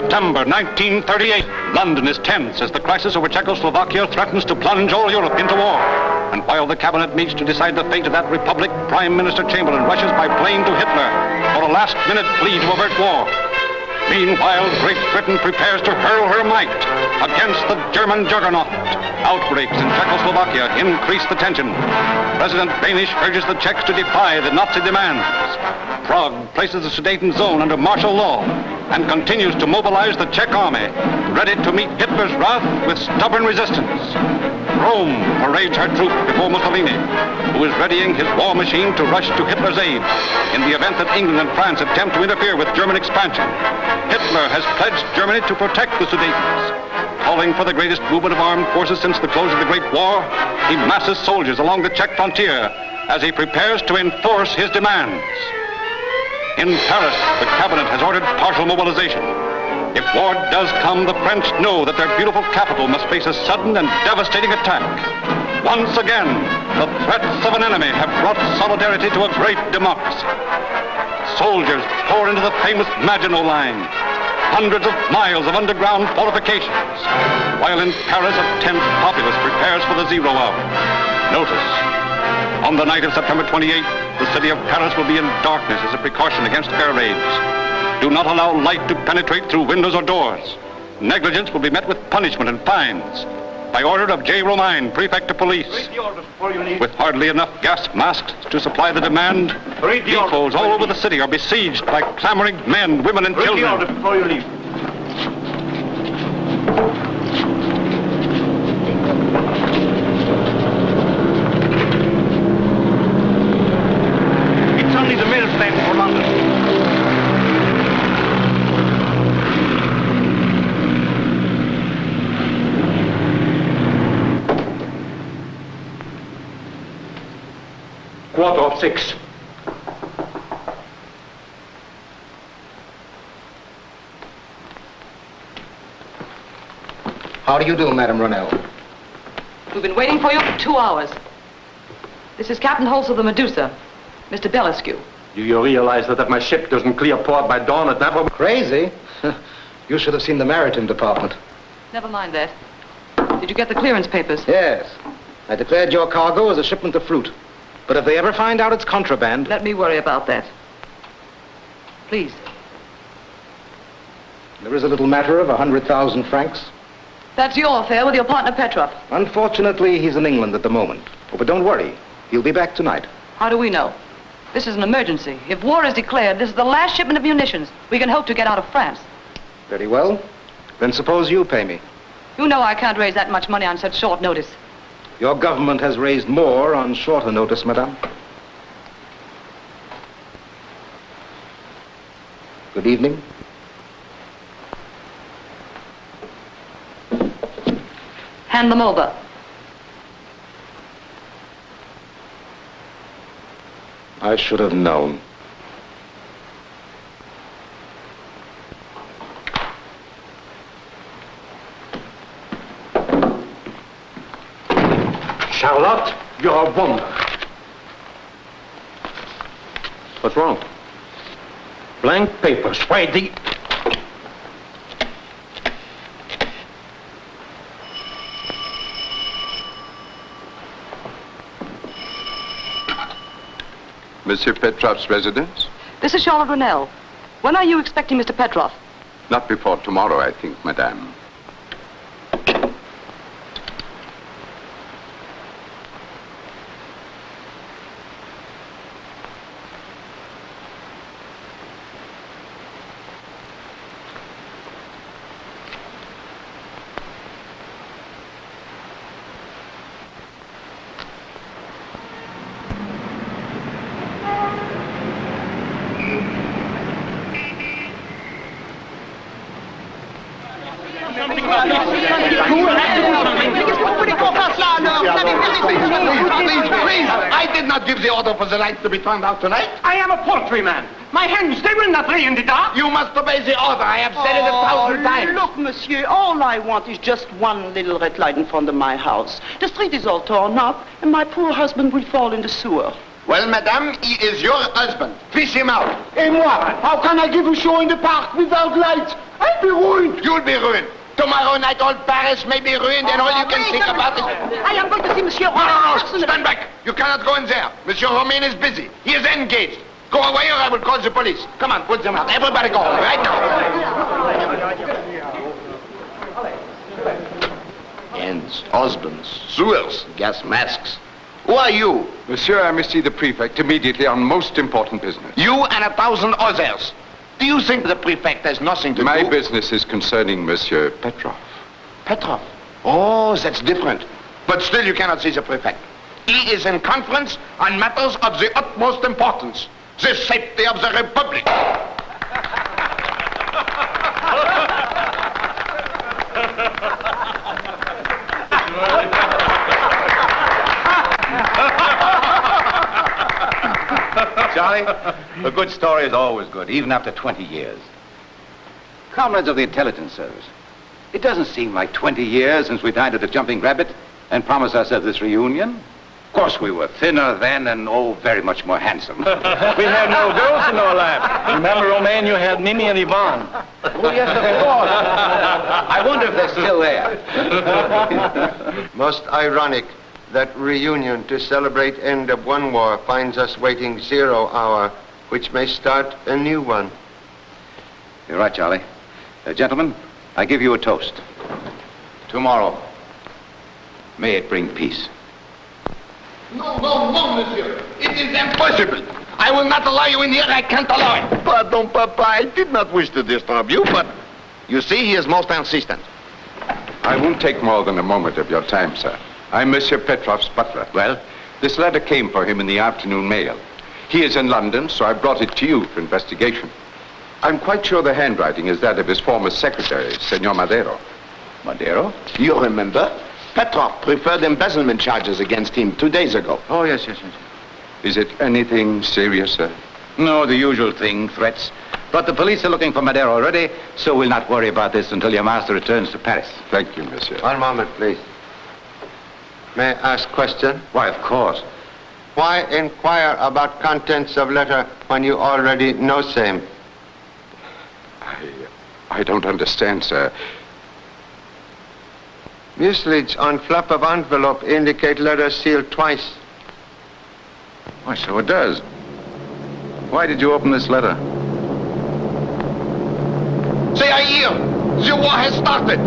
September 1938. London is tense as the crisis over Czechoslovakia threatens to plunge all Europe into war. And while the cabinet meets to decide the fate of that republic, Prime Minister Chamberlain rushes by plane to Hitler for a last-minute plea to avert war. Meanwhile, Great Britain prepares to hurl her might against the German juggernaut. Outbreaks in Czechoslovakia increase the tension. President Banish urges the Czechs to defy the Nazi demands. Prague places the Sudeten zone under martial law and continues to mobilize the Czech army, ready to meet Hitler's wrath with stubborn resistance. Rome parades her troops before Mussolini, who is readying his war machine to rush to Hitler's aid in the event that England and France attempt to interfere with German expansion. Hitler has pledged Germany to protect the Sudetens. Calling for the greatest movement of armed forces since the close of the Great War, he masses soldiers along the Czech frontier as he prepares to enforce his demands. In Paris, the cabinet has ordered partial mobilization. If war does come, the French know that their beautiful capital must face a sudden and devastating attack. Once again, the threats of an enemy have brought solidarity to a great democracy. Soldiers pour into the famous Maginot Line, hundreds of miles of underground fortifications, while in Paris a tense populace prepares for the 0 hour. Notice, on the night of September 28th, the city of Paris will be in darkness as a precaution against air raids. Do not allow light to penetrate through windows or doors. Negligence will be met with punishment and fines. By order of J. Romine, Prefect of Police. With hardly enough gas masks to supply the demand, depots all over the city are besieged by clamoring men, women, and children. Read the order before you leave. It's only the mail plane for London. Quarter of 6. How do you do, Madame Ronell? We've been waiting for you for 2 hours. This is Captain Holtz of the Medusa, Mr. Belescu. Do you realize that if my ship doesn't clear port by dawn, it never... Crazy? You should have seen the Maritime Department. Never mind that. Did you get the clearance papers? Yes. I declared your cargo as a shipment of fruit. But if they ever find out it's contraband... Let me worry about that. Please. There is a little matter of 100,000 francs. That's your affair with your partner Petrov. Unfortunately, he's in England at the moment. Oh, but don't worry. He'll be back tonight. How do we know? This is an emergency. If war is declared, this is the last shipment of munitions. We can hope to get out of France. Very well. Then suppose you pay me. You know I can't raise that much money on such short notice. Your government has raised more on shorter notice, madame. Good evening. Hand them over. I should have known. Charlotte, you're a woman. What's wrong? Blank papers. Why the... Monsieur Petrov's residence? This is Charlotte Ronell. When are you expecting Mr. Petrov? Not before tomorrow, I think, madame. I did not give the order for the lights to be turned out tonight. I am a poultryman. My hens, they will not lay in the dark. You must obey the order. I have said it 1,000 times. Look, monsieur, all I want is just one little red light in front of my house. The street is all torn up, and my poor husband will fall in the sewer. Well, madame, he is your husband. Fish him out. Et moi, how can I give a show in the park without lights? I'll be ruined. You'll be ruined. Tomorrow night all Paris may be ruined and all you can think about is... I am going to see Monsieur No, stand back. You cannot go in there. Monsieur Romain is busy. He is engaged. Go away or I will call the police. Come on, put them out. Everybody go home right now. Ends, husbands, sewers, gas masks. Who are you? Monsieur, I must see the prefect immediately on most important business. You and 1,000 others. Do you think the prefect has nothing to My do? business is concerning Monsieur Petrov. Petrov. Oh, that's different. But still you cannot see the prefect. He is in conference on matters of the utmost importance. The safety of the Republic. Charlie, a good story is always good, even after 20 years. Comrades of the intelligence service, it doesn't seem like 20 years since we dined at the Jumping Rabbit and promised ourselves this reunion. Of course, we were thinner then and, very much more handsome. We had no girls in our life. Remember, Romain, you had Mimi and Yvonne. Oh, yes, of course. I wonder if they're still there. Most ironic that reunion to celebrate end of one war finds us waiting 0 hour, which may start a new one. You're right, Charlie. Gentlemen, I give you a toast. Tomorrow, may it bring peace. No, monsieur. It is impossible. I will not allow you in here. I can't allow it. Pardon, Papa. I did not wish to disturb you, but you see, he is most insistent. I won't take more than a moment of your time, sir. I'm Monsieur Petrov's butler. Well, this letter came for him in the afternoon mail. He is in London, so I brought it to you for investigation. I'm quite sure the handwriting is that of his former secretary, Senor Madero. Madero? You remember? Petrov preferred embezzlement charges against him 2 days ago. Oh, yes. Is it anything serious, sir? No, the usual thing, threats. But the police are looking for Madero already, so we'll not worry about this until your master returns to Paris. Thank you, monsieur. One moment, please. May I ask question? Why, of course. Why inquire about contents of letter when you already know same? I don't understand, sir. Mucilage on flap of envelope indicate letter sealed twice. Why, so it does. Why did you open this letter? Say, I hear. The war has started.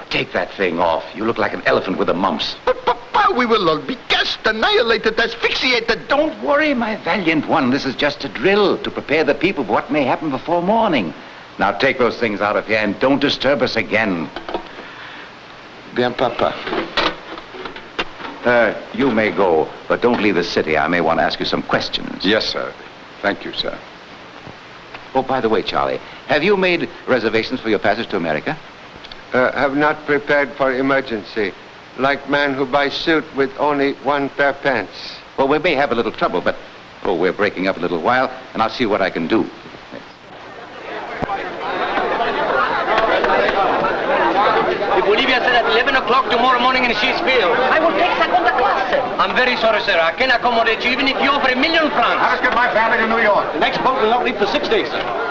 Take that thing off. You look like an elephant with the mumps. But, Papa, we will all be gassed, annihilated, asphyxiated. Don't worry, my valiant one. This is just a drill to prepare the people for what may happen before morning. Now take those things out of here and don't disturb us again. Bien, Papa. You may go, but don't leave the city. I may want to ask you some questions. Yes, sir. Thank you, sir. Oh, by the way, Charlie, have you made reservations for your passage to America? Have not prepared for emergency. Like man who buys suit with only 1 pair pants. Well, we may have a little trouble, but we're breaking up a little while, and I'll see what I can do. If Olivia said at 11 o'clock tomorrow morning in Sheetsfield. I will take seconda classe. I'm very sorry, sir. I can accommodate you even if you offer $1,000,000 francs. Let's get my family to New York. The next boat will not leave for 6 days, sir.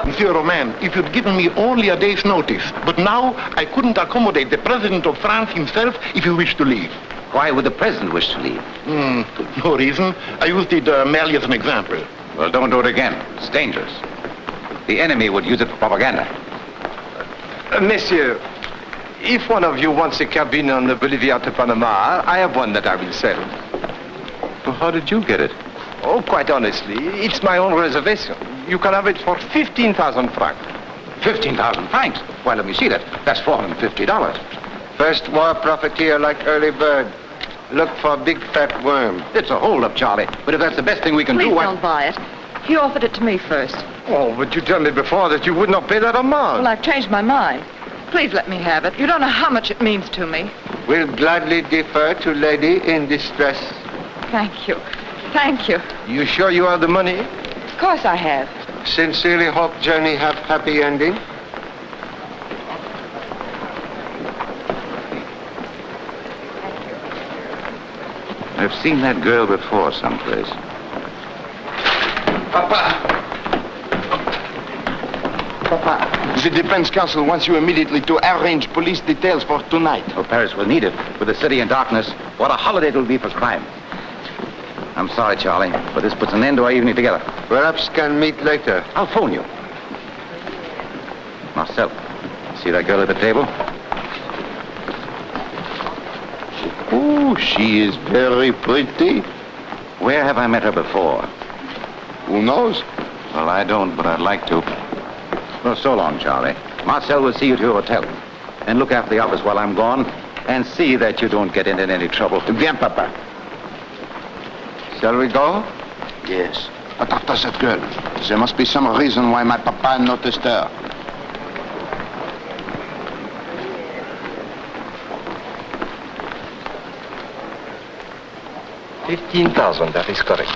Monsieur Romain, if you'd given me only a day's notice, but now I couldn't accommodate the President of France himself if he wished to leave. Why would the president wish to leave? No reason. I used it merely as an example. Well, don't do it again. It's dangerous. The enemy would use it for propaganda. Monsieur, if one of you wants a cabin on the Bolivia to Panama, I have one that I will sell. Well, how did you get it? Oh, quite honestly, it's my own reservation. You can have it for 15,000 francs. 15,000 francs? Why, let me see that. That's $450. First war profiteer like early bird. Look for big fat worm. It's a hold-up, Charlie. But if that's the best thing we can Please do, don't buy it. He offered it to me first. Oh, but you told me before that you would not pay that amount. Well, I've changed my mind. Please let me have it. You don't know how much it means to me. We'll gladly defer to lady in distress. Thank you. Thank you. You sure you have the money? Of course I have. Sincerely hope journey have happy ending. I've seen that girl before someplace. Papa! The defense counsel wants you immediately to arrange police details for tonight. Oh, Paris will need it. With the city in darkness, what a holiday it will be for crime. I'm sorry, Charlie, but this puts an end to our evening together. Perhaps can meet later. I'll phone you. Marcel, see that girl at the table? Oh, she is very pretty. Where have I met her before? Who knows? Well, I don't, but I'd like to. Well, so long, Charlie. Marcel will see you to your hotel. And look after the office while I'm gone. And see that you don't get into any trouble. Bien, Papa. Shall we go? Yes. But after that girl, there must be some reason why my papa noticed her. $15,000, that is correct.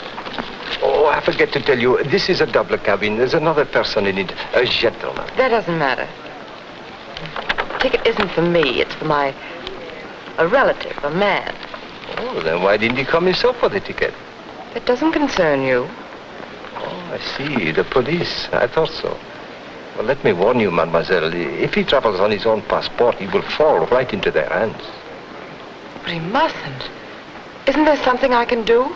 Oh, I forget to tell you, this is a double cabin. There's another person in it, a gentleman. That doesn't matter. The ticket isn't for me. It's for a relative, a man. Oh, then why didn't you come yourself for the ticket? It doesn't concern you. Oh, I see. The police. I thought so. Well, let me warn you, mademoiselle. If he travels on his own passport, he will fall right into their hands. But he mustn't. Isn't there something I can do?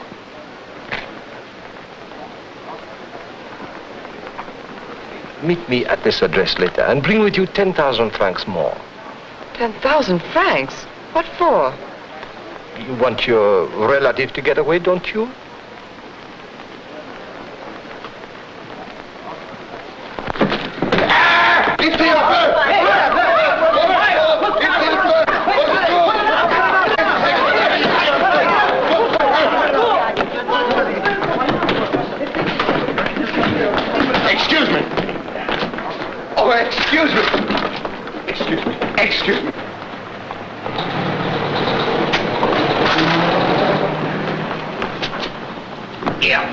Meet me at this address later and bring with you 10,000 francs more. 10,000 francs? What for? You want your relative to get away, don't you? Excuse me. Oh, excuse me. Excuse me. Excuse me. Here.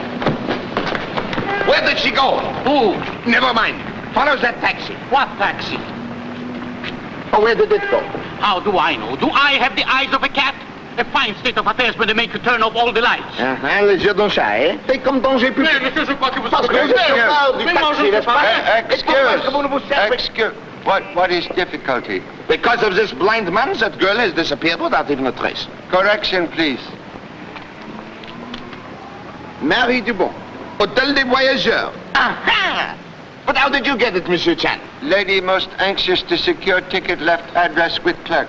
Where did she go? Who? Never mind. Follow that taxi. What taxi? Oh, where did it go? How do I know? Do I have the eyes of a cat? A fine state of affairs when they make you turn off all the lights. Les yeux d'un chat, hein? C'est comme danger public. Mais, monsieur, je crois que vous Parce que le chauffeur du taxi, n'est-ce pas? Excuse. What is difficulty? Because of this blind man, that girl has disappeared without even a trace. Correction, please. Marie Dubon, Hôtel des Voyageurs. Aha! But how did you get it, Monsieur Chan? Lady most anxious to secure ticket left address with clerk.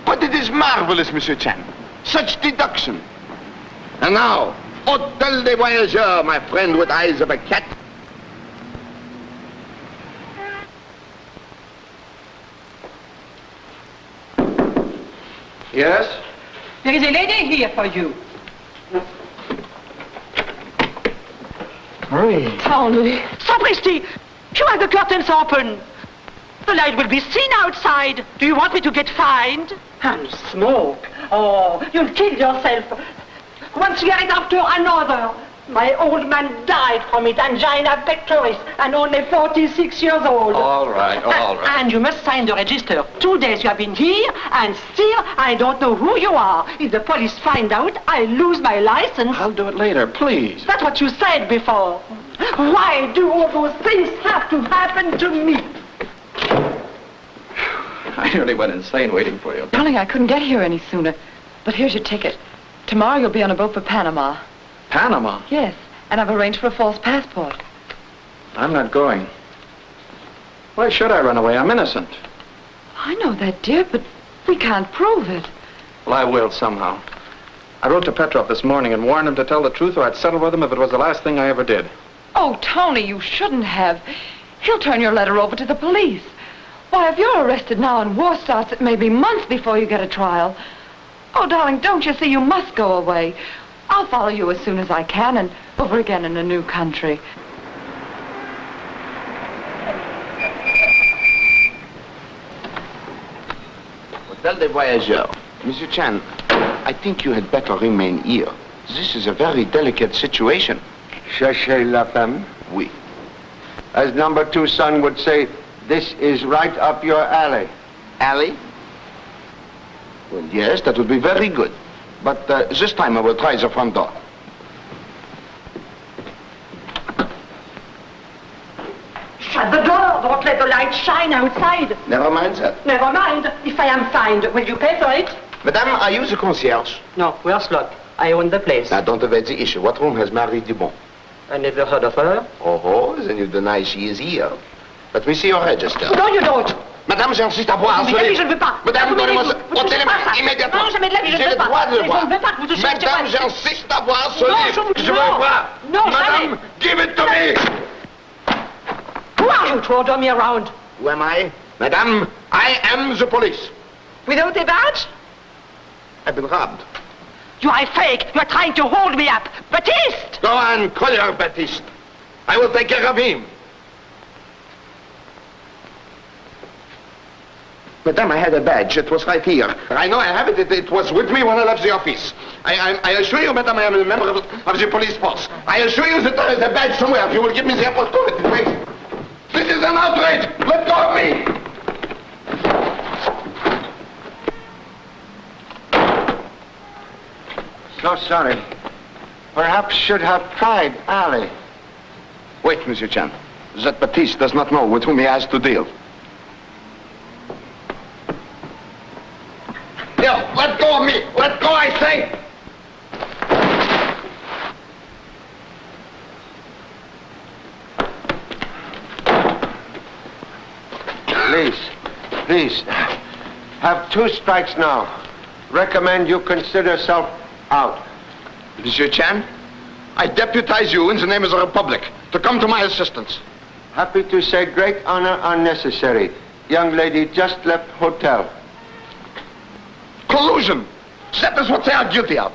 But it is marvelous, Monsieur Chan. Such deduction. And now, Hôtel des Voyageurs, my friend with eyes of a cat. Yes? There is a lady here for you. Marie. Tony. Sapristi! You have the curtains open. The light will be seen outside. Do you want me to get fined? And smoke. Oh, you'll kill yourself. One cigarette after another. My old man died from it, angina pectoris, and only 46 years old. All right. And you must sign the register. 2 days you have been here, and still I don't know who you are. If the police find out, I lose my license. I'll do it later, please. That's what you said before. Why do all those things have to happen to me? I nearly went insane waiting for you. Darling, I couldn't get here any sooner. But here's your ticket. Tomorrow you'll be on a boat for Panama. Panama? Yes, and I've arranged for a false passport. I'm not going. Why should I run away? I'm innocent. I know that, dear, but we can't prove it. Well, I will somehow. I wrote to Petrov this morning and warned him to tell the truth or I'd settle with him if it was the last thing I ever did. Oh, Tony, you shouldn't have. He'll turn your letter over to the police. Why, if you're arrested now and war starts, it may be months before you get a trial. Oh, darling, don't you see you must go away? I'll follow you as soon as I can and over again in a new country. Hotel des Voyageurs. Monsieur Chan, I think you had better remain here. This is a very delicate situation. Cherchez la femme. Oui. As number 2 son would say, this is right up your alley. Alley? Well, yes, that would be very good. But this time I will try the front door. Shut the door. Don't let the light shine outside. Never mind that. Never mind. If I am fined, will you pay for it? Madame, are you the concierge? No, we are slot. I own the place. Now, don't evade the issue. What room has Marie Dubon? I never heard of her. Oh, then you deny she is here. Let me see your register. No, you don't. Madame, j'insiste à voir. Mais la vie, je ne veux pas. Madame, donnez-moi ça. Vous touchez pas ça. Immédiatement. Non, jamais de la vie, je ne J'ai veux le pas. droit de le Mais voir. je ne veux pas que vous touchiez à Madame, ce j'insiste à voir ce Non, livre. je Je veux non. voir. Non, Madame, give it to me. Who are you to order me around? Who am I? Madame, I am the police. Without a badge? I've been robbed. You are fake. You are trying to hold me up. Baptiste! Go on, call your Baptiste. I will take care of him. Madame, I had a badge. It was right here. I know I have it. It was with me when I left the office. I assure you, Madame, I am a member of the police force. I assure you that there is a badge somewhere. If you will give me the opportunity. Wait. This is an outrage. Let go of me. So sorry. Perhaps should have tried alley. Wait, Monsieur Chan. That Baptiste does not know with whom he has to deal. Here, let go of me! Let go, I say! Please. Have 2 strikes now. Recommend you consider self out. Monsieur Chan, I deputize you in the name of the Republic to come to my assistance. Happy to say great honor unnecessary. Young lady just left hotel. Collusion! That is what they are guilty of.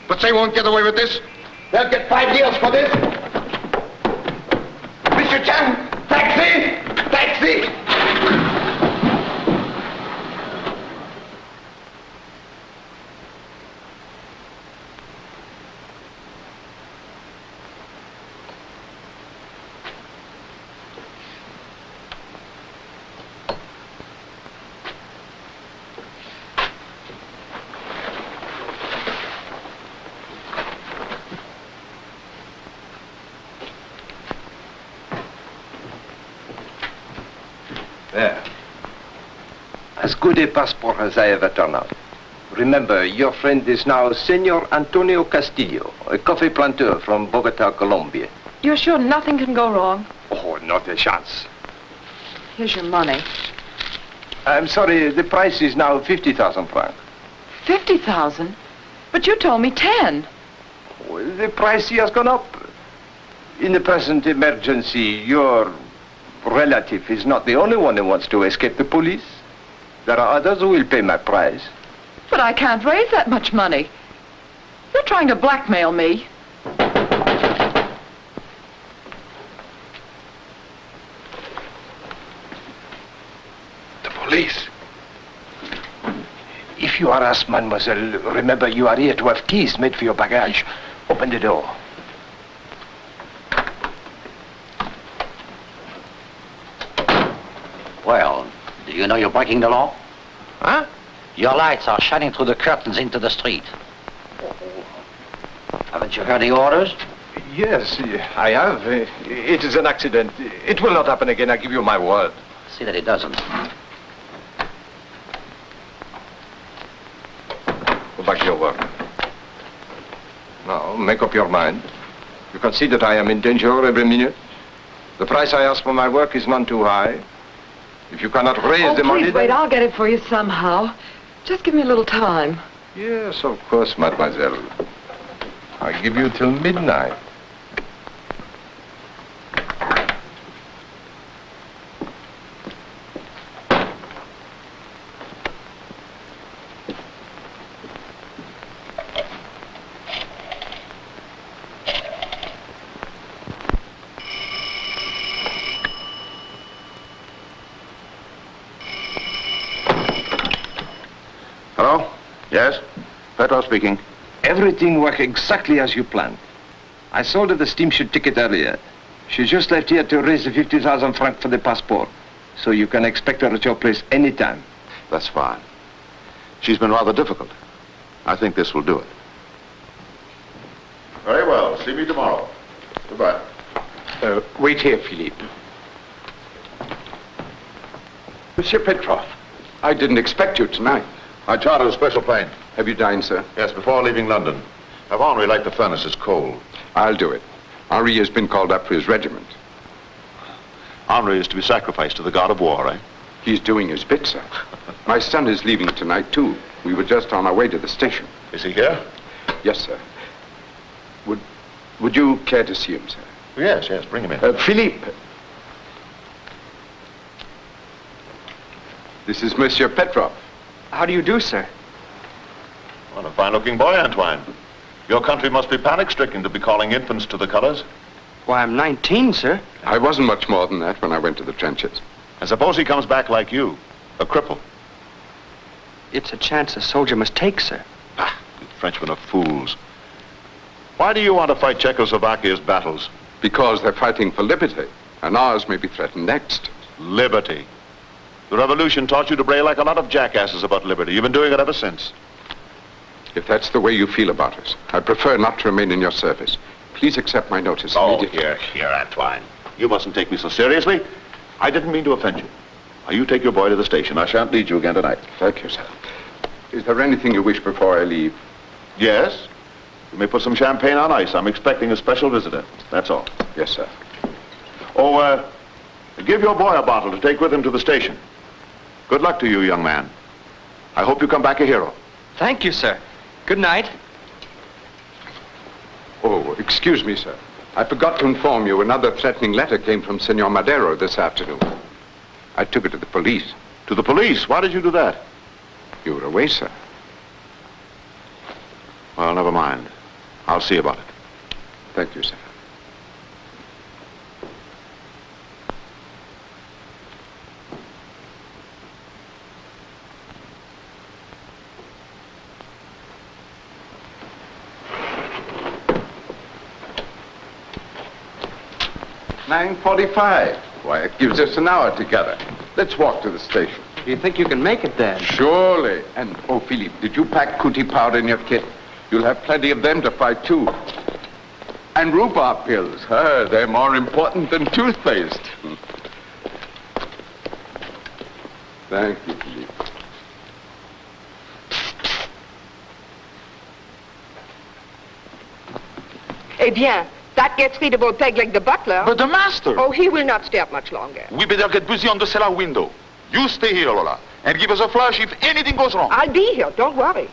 But they won't get away with this. They'll get 5 years for this. Monsieur Chan, taxi! Taxi! There. As good a passport as I ever turned out. Remember, your friend is now Senor Antonio Castillo, a coffee planter from Bogota, Colombia. You're sure nothing can go wrong? Oh, not a chance. Here's your money. I'm sorry, the price is now 50,000 francs. 50,000? But you told me 10. Well, the price has gone up. In the present emergency, your relative is not the only one who wants to escape the police. There are others who will pay my price. But I can't raise that much money. You're trying to blackmail me. The police. If you are asked, mademoiselle, remember you are here to have keys made for your baggage. Open the door. Well, do you know you're breaking the law? Huh? Your lights are shining through the curtains into the street. Haven't you heard the orders? Yes, I have. It is an accident. It will not happen again, I give you my word. See that it doesn't. Go back to your work. Now, make up your mind. You can see that I am in danger every minute. The price I ask for my work is none too high. If you cannot raise the money... Please wait, I'll get it for you somehow. Just give me a little time. Yes, of course, mademoiselle. I give you till midnight. Yes? Petrov speaking. Everything worked exactly as you planned. I sold her the steamship ticket earlier. She just left here to raise the 50,000 francs for the passport. So you can expect her at your place anytime. That's fine. She's been rather difficult. I think this will do it. Very well. See me tomorrow. Goodbye. Wait here, Philippe. Monsieur Petrov, I didn't expect you tonight. I chartered a special plane. Have you dined, sir? Yes, before leaving London. I've already light the furnace. It's cold. I'll do it. Henri has been called up for his regiment. Henri is to be sacrificed to the god of war, eh? He's doing his bit, sir. My son is leaving tonight, too. We were just on our way to the station. Is he here? Yes, sir. Would you care to see him, sir? Yes, bring him in. Philippe. This is Monsieur Petrov. How do you do, sir? What a fine-looking boy, Antoine. Your country must be panic-stricken to be calling infants to the colors. Why, I'm 19, sir. I wasn't much more than that when I went to the trenches. And suppose he comes back like you, a cripple. It's a chance a soldier must take, sir. You Frenchmen are fools. Why do you want to fight Czechoslovakia's battles? Because they're fighting for liberty, and ours may be threatened next. Liberty. The revolution taught you to bray like a lot of jackasses about liberty. You've been doing it ever since. If that's the way you feel about us, I prefer not to remain in your service. Please accept my notice immediately. Here, Antoine. You mustn't take me so seriously. I didn't mean to offend you. Now, you take your boy to the station. I shan't need you again tonight. Thank you, sir. Is there anything you wish before I leave? Yes. You may put some champagne on ice. I'm expecting a special visitor. That's all. Yes, sir. Oh, give your boy a bottle to take with him to the station. Good luck to you, young man. I hope you come back a hero. Thank you, sir. Good night. Oh, excuse me, sir. I forgot to inform you another threatening letter came from Senor Madero this afternoon. I took it to the police. To the police? Why did you do that? You were away, sir. Well, never mind. I'll see about it. Thank you, sir. $9:45. Why, it gives us an hour together. Let's walk to the station. Do you think you can make it then? Surely. And, oh, Philippe, did you pack cootie powder in your kit? You'll have plenty of them to fight, too. And rhubarb pills. They're more important than toothpaste. Thank you, Philippe. Eh bien, that gets rid of old Peg like the butler. But the master! Oh, he will not stay up much longer. We better get busy on the cellar window. You stay here, Lola, and give us a flash if anything goes wrong. I'll be here, don't worry.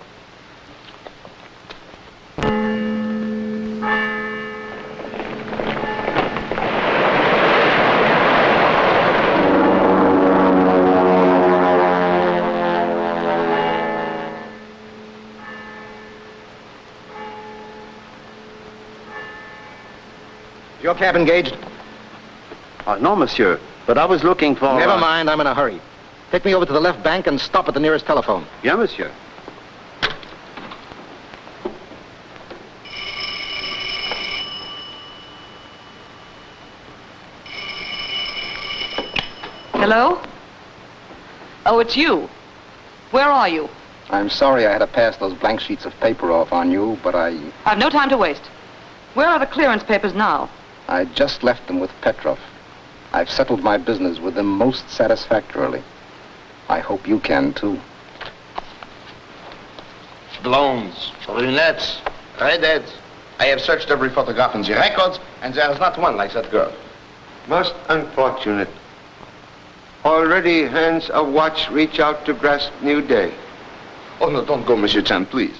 Your cab engaged? No, monsieur. But I was looking for... Never mind, I'm in a hurry. Take me over to the left bank and stop at the nearest telephone. Yeah, monsieur. Hello? Oh, it's you. Where are you? I'm sorry I had to pass those blank sheets of paper off on you, but I've no time to waste. Where are the clearance papers now? I just left them with Petrov. I've settled my business with them most satisfactorily. I hope you can, too. Blondes, brunettes, redheads. I have searched every photograph in the records, and there is not one like that girl. Most unfortunate. Already hands of watch reach out to grasp new day. Oh, no, don't go, Monsieur Chan, please.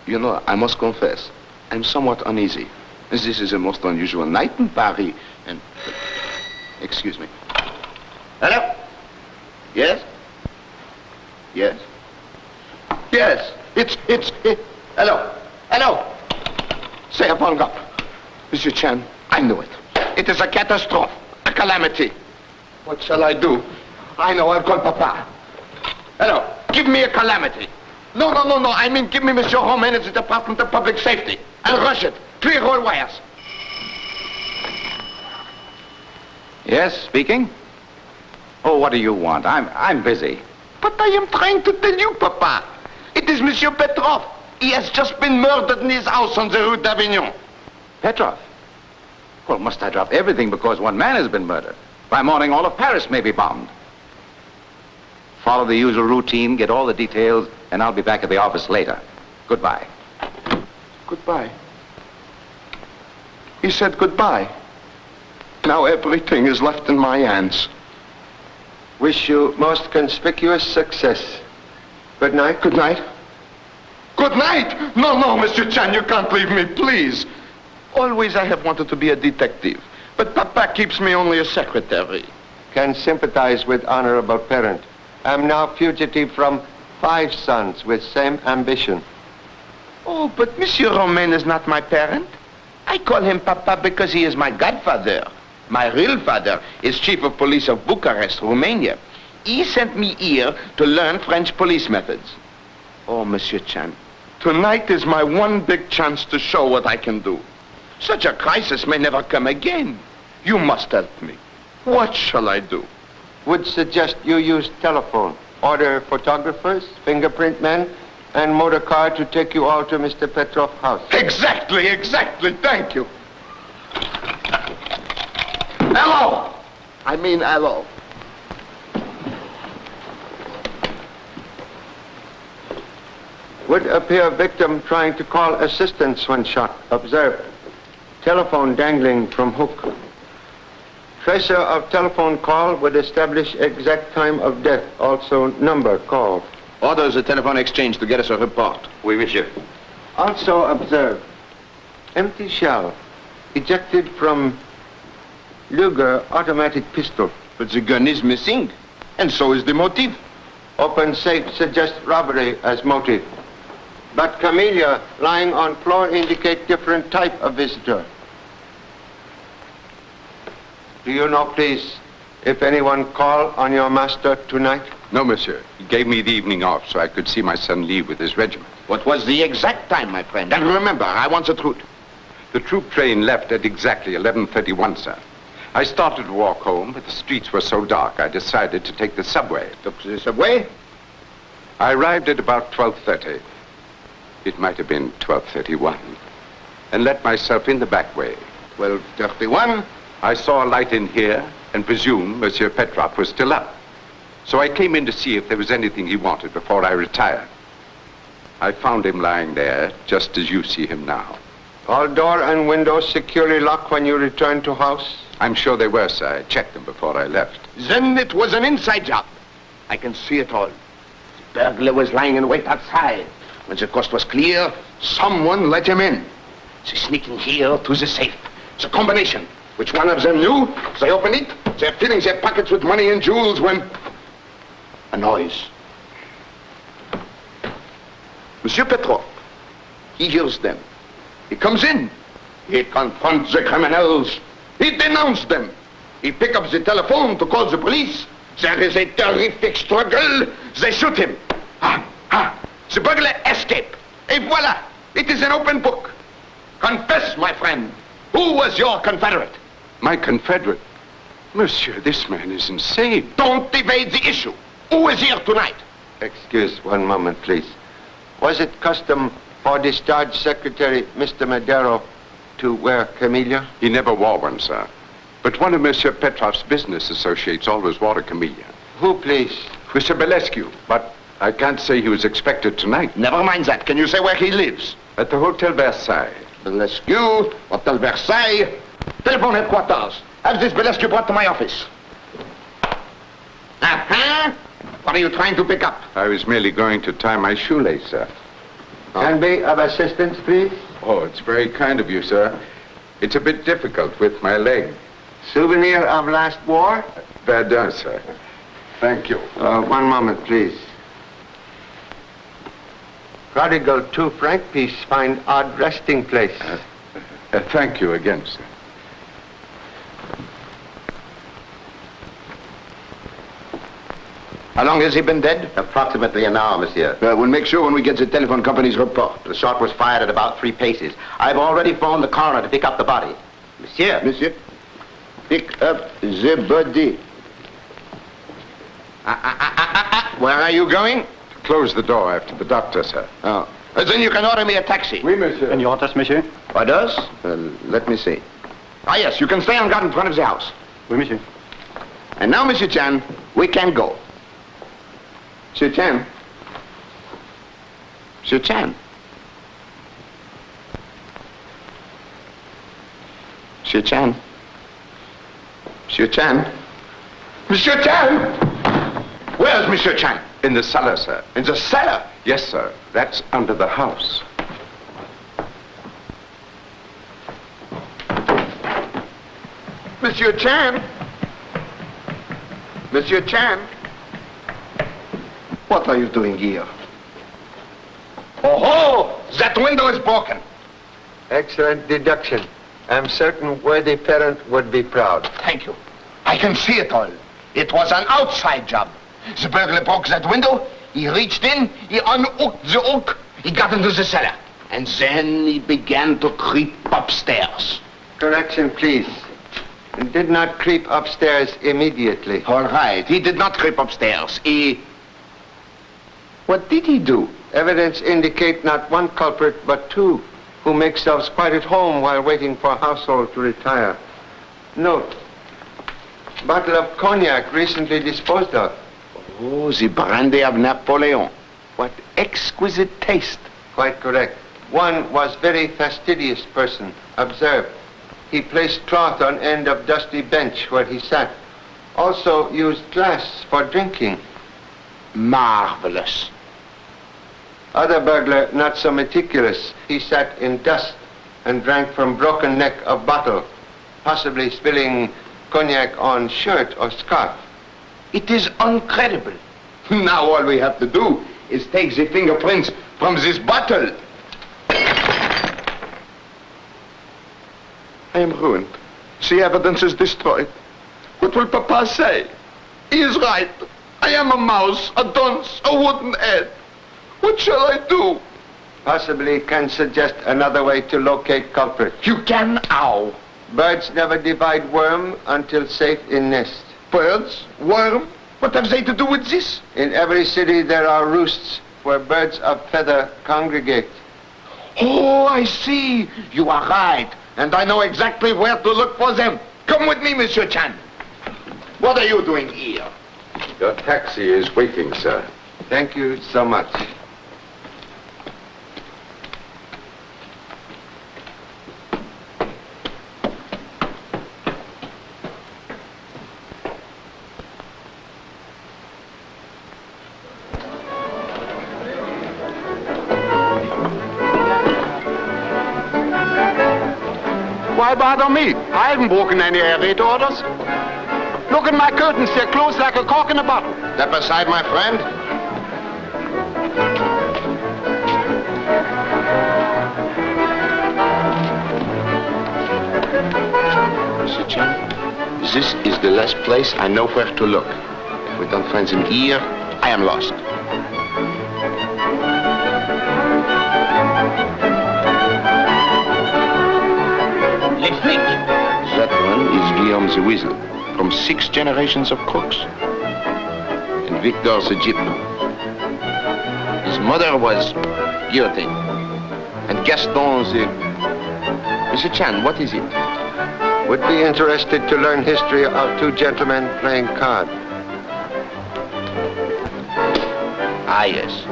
You know, I must confess, I'm somewhat uneasy. This is a most unusual night in Paris, and... Excuse me. Hello? Yes? Yes? Yes, it's... Hello? Hello? Say upon God. Monsieur Chan, I knew it. It is a catastrophe, a calamity. What shall I do? I know, I'll call Papa. Hello, give me a calamity. No. I mean, give me Monsieur Romain at the Department of Public Safety. I'll rush it. Clear all wires. Yes, speaking. Oh, what do you want? I'm busy. But I am trying to tell you, Papa. It is Monsieur Petrov. He has just been murdered in his house on the Rue d'Avignon. Petrov? Well, must I drop everything because one man has been murdered? By morning, all of Paris may be bombed. Follow the usual routine, get all the details, and I'll be back at the office later. Goodbye. Goodbye. He said goodbye. Now everything is left in my hands. Wish you most conspicuous success. Good night. Good night. Good night! No, Monsieur Chan, you can't leave me, please. Always I have wanted to be a detective, but Papa keeps me only a secretary. Can sympathize with honorable parent. I'm now fugitive from 5 sons with same ambition. Oh, but Monsieur Romain is not my parent. I call him Papa because he is my godfather. My real father is Chief of Police of Bucharest, Romania. He sent me here to learn French police methods. Oh, Monsieur Chan. Tonight is my one big chance to show what I can do. Such a crisis may never come again. You must help me. What shall I do? Would suggest you use telephone. Order photographers, fingerprint men, and motor car to take you all to Mr. Petrov's house. Exactly. Thank you. Hello. I mean, hello. Would appear victim trying to call assistance when shot. Observed. Telephone dangling from hook. Tracer of telephone call would establish exact time of death. Also number called. Order the telephone exchange to get us a report. Oui, monsieur. Also observed. Empty shell. Ejected from Luger automatic pistol. But the gun is missing. And so is the motive. Open safe suggests robbery as motive. But camellia lying on floor indicate different type of visitor. Do you know, please, if anyone called on your master tonight? No, monsieur. He gave me the evening off so I could see my son leave with his regiment. What was the exact time, my friend? And remember, I want the truth. The troop train left at exactly 11:31, sir. I started to walk home, but the streets were so dark I decided to take the subway. Took the subway? I arrived at about 12:30. It might have been 12:31. And let myself in the back way. 12:31? I saw a light in here and presumed Monsieur Petrov was still up. So I came in to see if there was anything he wanted before I retired. I found him lying there, just as you see him now. All door and windows securely locked when you returned to house? I'm sure they were, sir. I checked them before I left. Then it was an inside job. I can see it all. The burglar was lying in wait outside. When the coast was clear, someone let him in. They sneaking here to the safe. It's a combination. Which one of them knew? They open it. They're filling their pockets with money and jewels when... a noise. Monsieur Petrov, he hears them. He comes in. He confronts the criminals. He denounced them. He picks up the telephone to call the police. There is a terrific struggle. They shoot him. The burglar escaped. Et voila. It is an open book. Confess, my friend. Who was your confederate? My confederate? Monsieur, this man is insane. Don't evade the issue. Who is here tonight? Excuse one moment, please. Was it custom for discharged secretary, Mr. Madero, to wear camellia? He never wore one, sir. But one of Monsieur Petrov's business associates always wore a camellia. Who, please? Mr. Belescu, but I can't say he was expected tonight. Never mind that. Can you say where he lives? At the Hotel Versailles. Belescu, Hotel Versailles. Telephone headquarters. Have this Belescu brought to my office. What are you trying to pick up? I was merely going to tie my shoelace, sir. Can be of assistance, please? Oh, it's very kind of you, sir. It's a bit difficult with my leg. Souvenir of last war? Verdun, sir. Thank you. One moment, please. Prodigal 2 franc piece find odd resting place. Thank you again, sir. How long has he been dead? Approximately an hour, monsieur. We'll make sure when we get the telephone company's report. The shot was fired at about 3 paces. I've already phoned the coroner to pick up the body. Monsieur. Monsieur, pick up the body. Where are you going? Close the door after the doctor, sir. Oh. Then you can order me a taxi. Oui, monsieur. And your orders, monsieur? Orders? Let me see. Ah, yes, you can stay on guard in front of the house. Oui, monsieur. And now, Monsieur Chan, we can go. Monsieur Chan. Monsieur Chan. Monsieur Chan. Monsieur Chan. Monsieur Chan! Where's Monsieur Chan? In the cellar, sir. In the cellar? Yes, sir. That's under the house. Monsieur Chan? Monsieur Chan? What are you doing here? Oh, that window is broken. Excellent deduction. I'm certain worthy parent would be proud. Thank you. I can see it all. It was an outside job. The burglar broke that window. He reached in, he unhooked the hook, he got into the cellar. And then he began to creep upstairs. Correction, please. He did not creep upstairs immediately. All right, he did not creep upstairs. What did he do? Evidence indicate not one culprit, but two, who make themselves quite at home while waiting for household to retire. Note, bottle of cognac recently disposed of. Oh, the brandy of Napoleon. What exquisite taste. Quite correct. One was very fastidious person. Observe. He placed cloth on end of dusty bench where he sat. Also used glass for drinking. Marvelous. Other burglar, not so meticulous. He sat in dust and drank from broken neck of bottle, possibly spilling cognac on shirt or scarf. It is incredible. Now all we have to do is take the fingerprints from this bottle. I am ruined. The evidence is destroyed. What will Papa say? He is right. I am a mouse, a dunce, a wooden head. What shall I do? Possibly can suggest another way to locate culprit. You can how? Birds never divide worm until safe in nest. Birds? Worm? What have they to do with this? In every city there are roosts where birds of feather congregate. Oh, I see. You are right. And I know exactly where to look for them. Come with me, Monsieur Chan. What are you doing here? Your taxi is waiting, sir. Thank you so much. Why bother me? I haven't broken any air raid orders. Look at my curtains. They're closed like a cork in a bottle. Step aside, my friend. Mr. Chan, this is the last place I know where to look. If we don't find them here, I am lost. That one is Guillaume the Weasel, from 6 generations of cooks. And Victor the Gypsy. His mother was guillotined. And Gaston the... Mr. Chan, what is it? Would be interested to learn history of 2 gentlemen playing card. Ah, yes.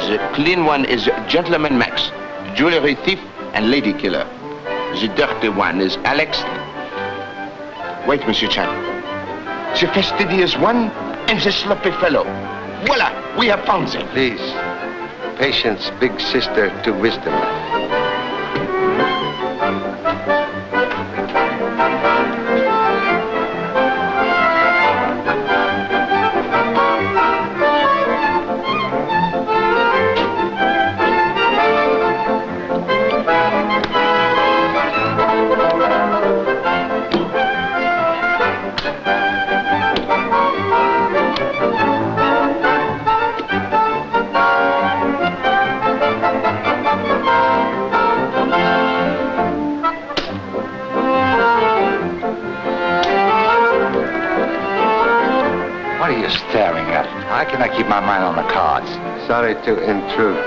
The clean one is Gentleman Max, jewelry thief and lady killer. The dirty one is Alex. Wait, Monsieur Chan. The fastidious one and the sloppy fellow. Voila, we have found them. Please, patience, big sister to wisdom. you staring at? How can I keep my mind on the cards? Sorry to intrude.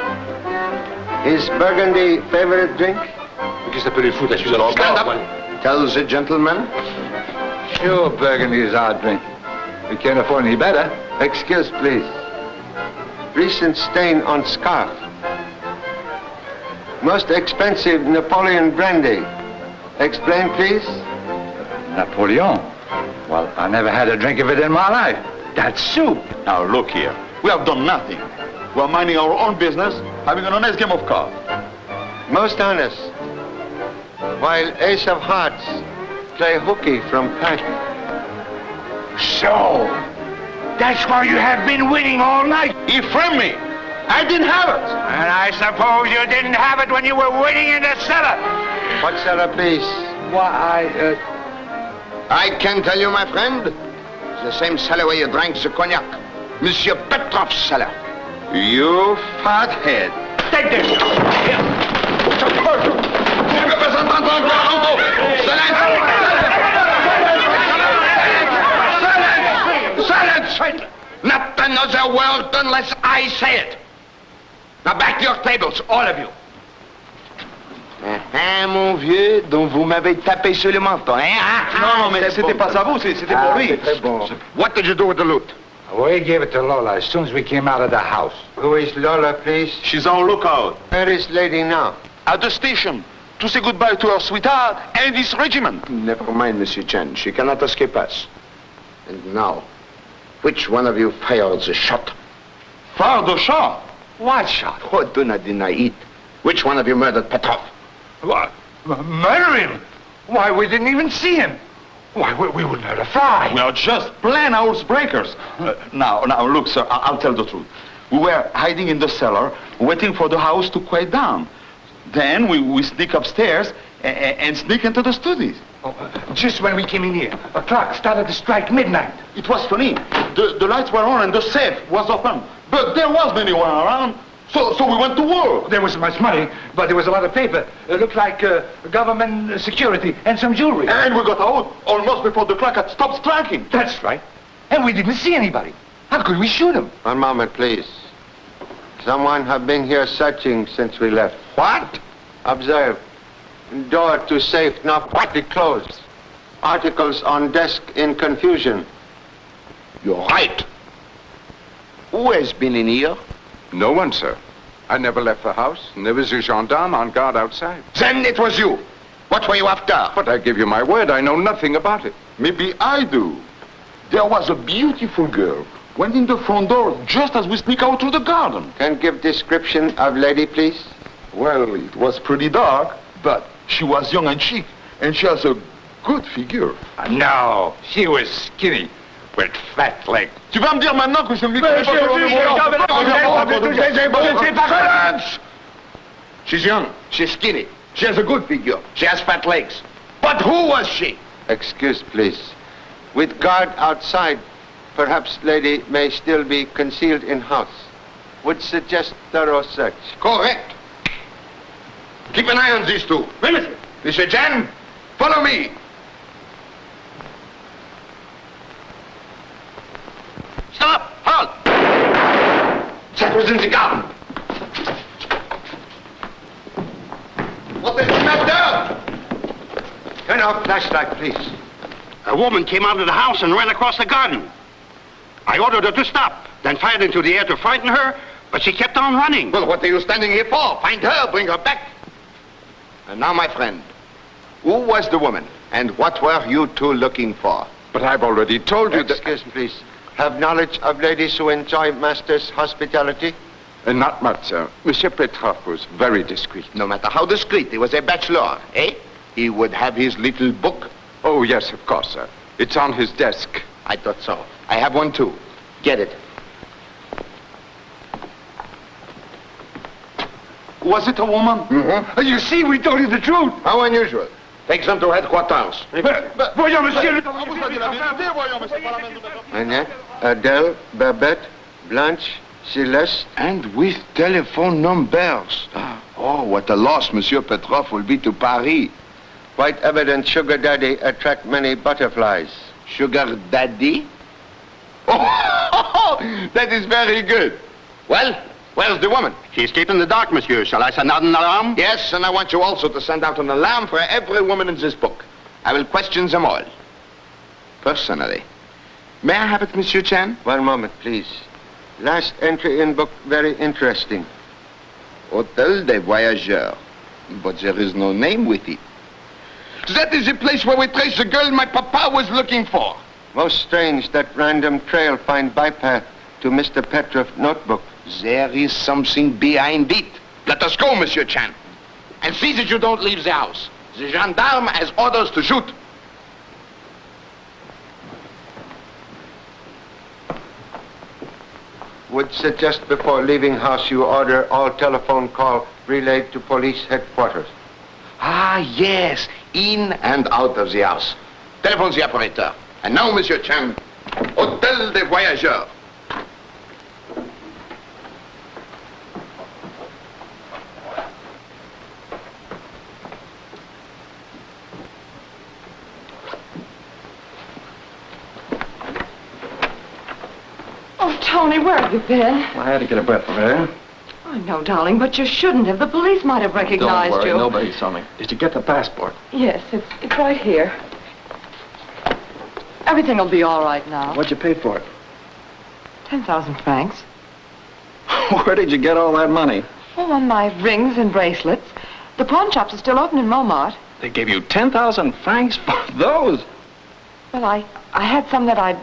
Is Burgundy favorite drink? Qu'est-ce que ça peut les foutre? Je suis alors Stand up. Tell the gentleman. Sure, Burgundy is our drink. We can't afford any better. Excuse, please. Recent stain on scarf. Most expensive Napoleon brandy. Explain, please. Napoleon? Well, I never had a drink of it in my life. That's soup. Now, look here. We have done nothing. We're minding our own business, having an honest game of cards. Most honest. While Ace of Hearts play hooky from pack. So, that's why you have been winning all night. He framed me. I didn't have it. And I suppose you didn't have it when you were winning in the cellar. What cellar, please? Why, I can tell you, my friend, it's the same cellar where you drank the cognac. Monsieur Petrov's cellar. You fathead. Take this. Silence! Not another word unless I say it. Now back to your tables, all of you. Mon vieux, donc vous m'avez tapé sur le menton, hein? Non, mais c'était pas à vous, c'était pour lui. What did you do with the loot? We gave it to Lola as soon as we came out of the house. Who is Lola, please? She's on lookout. Where is lady now? At the station, to say goodbye to her sweetheart and his regiment. Never mind, Monsieur Chen. She cannot escape us. And now, which one of you fired the shot? Fired the shot? What shot? Oh, do not deny it. Which one of you murdered Petrov? What? Murder him? Why, we didn't even see him. Why, we wouldn't hurt a fly. We are just plain housebreakers. Now, look, sir, I'll tell the truth. We were hiding in the cellar, waiting for the house to quiet down. Then we sneak upstairs and sneak into the studies. Just when we came in here, a clock started to strike midnight. It was funny. The lights were on and the safe was open. But there was anyone around, so we went to work. There wasn't much money, but there was a lot of paper. It looked like government security and some jewelry. And we got out almost before the clock had stopped striking. That's right. And we didn't see anybody. How could we shoot him? One moment, please. Someone have been here searching since we left. What? Observe. Door to safe not partly closed. Articles on desk in confusion. You're right. Who has been in here? No one, sir. I never left the house, and there was a gendarme on guard outside. Then it was you. What were you after? But I give you my word, I know nothing about it. Maybe I do. There was a beautiful girl. Went in the front door just as we sneak out through the garden. Can give description of lady, please? Well, it was pretty dark, but she was young and chic, and she has a good figure. No, she was skinny, with fat legs. Tu vas me dire maintenant que je ne lui connais pas Silence! She's young, she's skinny, she has a good figure, she has fat legs. But who was she? Excuse, please. With guard outside, perhaps lady may still be concealed in house. Would suggest thorough search. Correct. Keep an eye on these two. Oui, monsieur. Monsieur Chen, follow me. Stop! Halt! That was in the garden. What is the matter? Turn off flashlight, please. A woman came out of the house and ran across the garden. I ordered her to stop, then fired into the air to frighten her, but she kept on running. Well, what are you standing here for? Find her, bring her back. And now, my friend, who was the woman, and what were you two looking for? But I've already told you that... Excuse me, please. Have knowledge of ladies who enjoy master's hospitality? Not much, sir. Monsieur Petrov was very discreet. No matter how discreet, he was a bachelor, eh? He would have his little book. Oh, yes, of course, sir. It's on his desk. I thought so. I have one, too. Get it. Was it a woman? Mm-hmm. You see, we told you the truth. How unusual. Take them to headquarters. Voyons, monsieur. Annette, Adele, Babette, Blanche, Celeste. And with telephone numbers. Oh, what a loss Monsieur Petrov will be to Paris. Quite evident sugar daddy attract many butterflies. Sugar daddy? Oh, that is very good. Well, where's the woman? She escaped in the dark, monsieur. Shall I send out an alarm? Yes, and I want you also to send out an alarm for every woman in this book. I will question them all. Personally. May I have it, Monsieur Chan? One moment, please. Last entry in book, very interesting. Hôtel des Voyageurs. But there is no name with it. That is the place where we trace the girl my papa was looking for. Most strange, that random trail find bypath to Mr. Petrov's notebook. There is something behind it. Let us go, Monsieur Chan. And see that you don't leave the house. The gendarme has orders to shoot. Would suggest before leaving house you order all telephone call relayed to police headquarters. Ah, yes. In and out of the house. Telephone the operator. And now, Monsieur Chan, Hôtel des Voyageurs. Oh, Tony, where have you been? I had to get a breath of air. I know, darling, but you shouldn't have. The police might have recognized Don't worry, you. nobody saw me. Did you get the passport? Yes, it's right here. Everything will be all right now. What'd you pay for it? 10,000 francs. Where did you get all that money? Oh, on my rings and bracelets. The pawn shops are still open in Montmartre. They gave you 10,000 francs for those? Well, I had some that I'd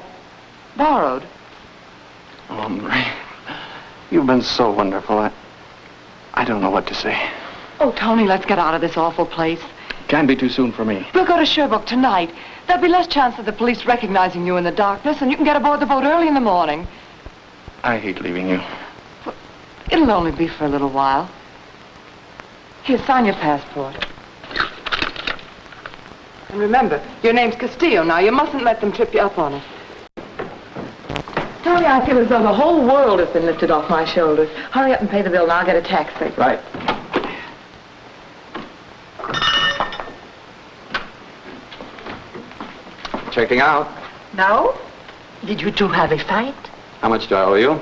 borrowed. Oh, Marie, you've been so wonderful. I don't know what to say. Oh, Tony, let's get out of this awful place. Can't be too soon for me. We'll go to Sherbrooke tonight. There'll be less chance of the police recognizing you in the darkness, and you can get aboard the boat early in the morning. I hate leaving you. It'll only be for a little while. Here, sign your passport. And remember, your name's Castillo now. You mustn't let them trip you up on it. Tony, I feel as though the whole world has been lifted off my shoulders. Hurry up and pay the bill, and I'll get a taxi. Right. Checking out. Now, did you two have a fight? How much do I owe you?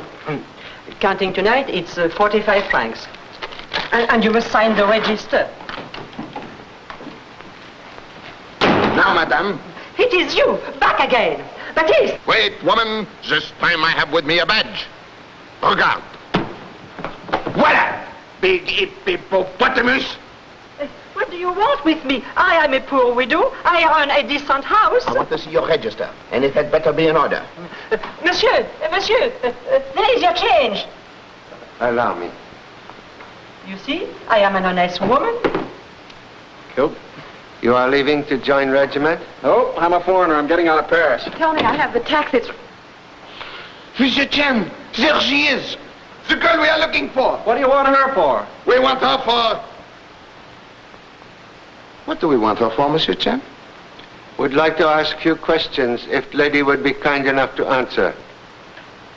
Counting tonight, it's 45 francs. And you must sign the register. Now, madame. It is you, back again. Baptiste! Wait, woman. This time I have with me a badge. Regarde. Voilà! Big hippopotamus. What do you want with me? I am a poor widow. I run a decent house. I want to see your register, and it had better be in order. Monsieur, there is your change. Allow me. You see, I am an honest woman. Cool. You are leaving to join regiment? Oh, I'm a foreigner. I'm getting out of Paris. Tony, I have the taxi. Monsieur Chen, there she is. The girl we are looking for. What do you want her for? We want her for... What do we want her for, Monsieur Chen? Would like to ask few questions, if lady would be kind enough to answer.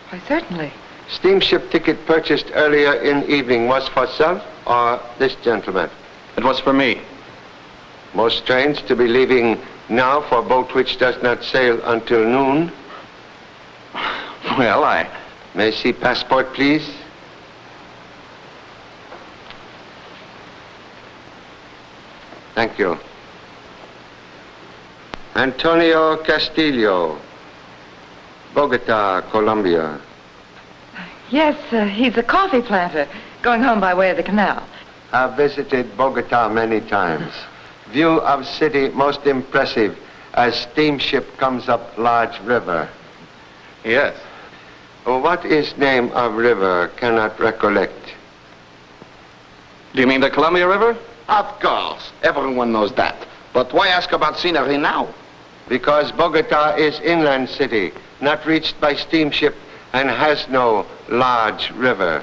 Why, certainly. Steamship ticket purchased earlier in evening was for self or this gentleman? It was for me. Most strange to be leaving now for a boat which does not sail until noon. Well, I... May I see passport, please? Thank you. Antonio Castillo, Bogota, Colombia. Yes, he's a coffee planter, going home by way of the canal. I've visited Bogota many times. View of city most impressive as steamship comes up large river. Yes. Oh, what is name of river? Cannot recollect. Do you mean the Columbia River? Of course. Everyone knows that. But why ask about scenery now? Because Bogota is inland city, not reached by steamship, and has no large river.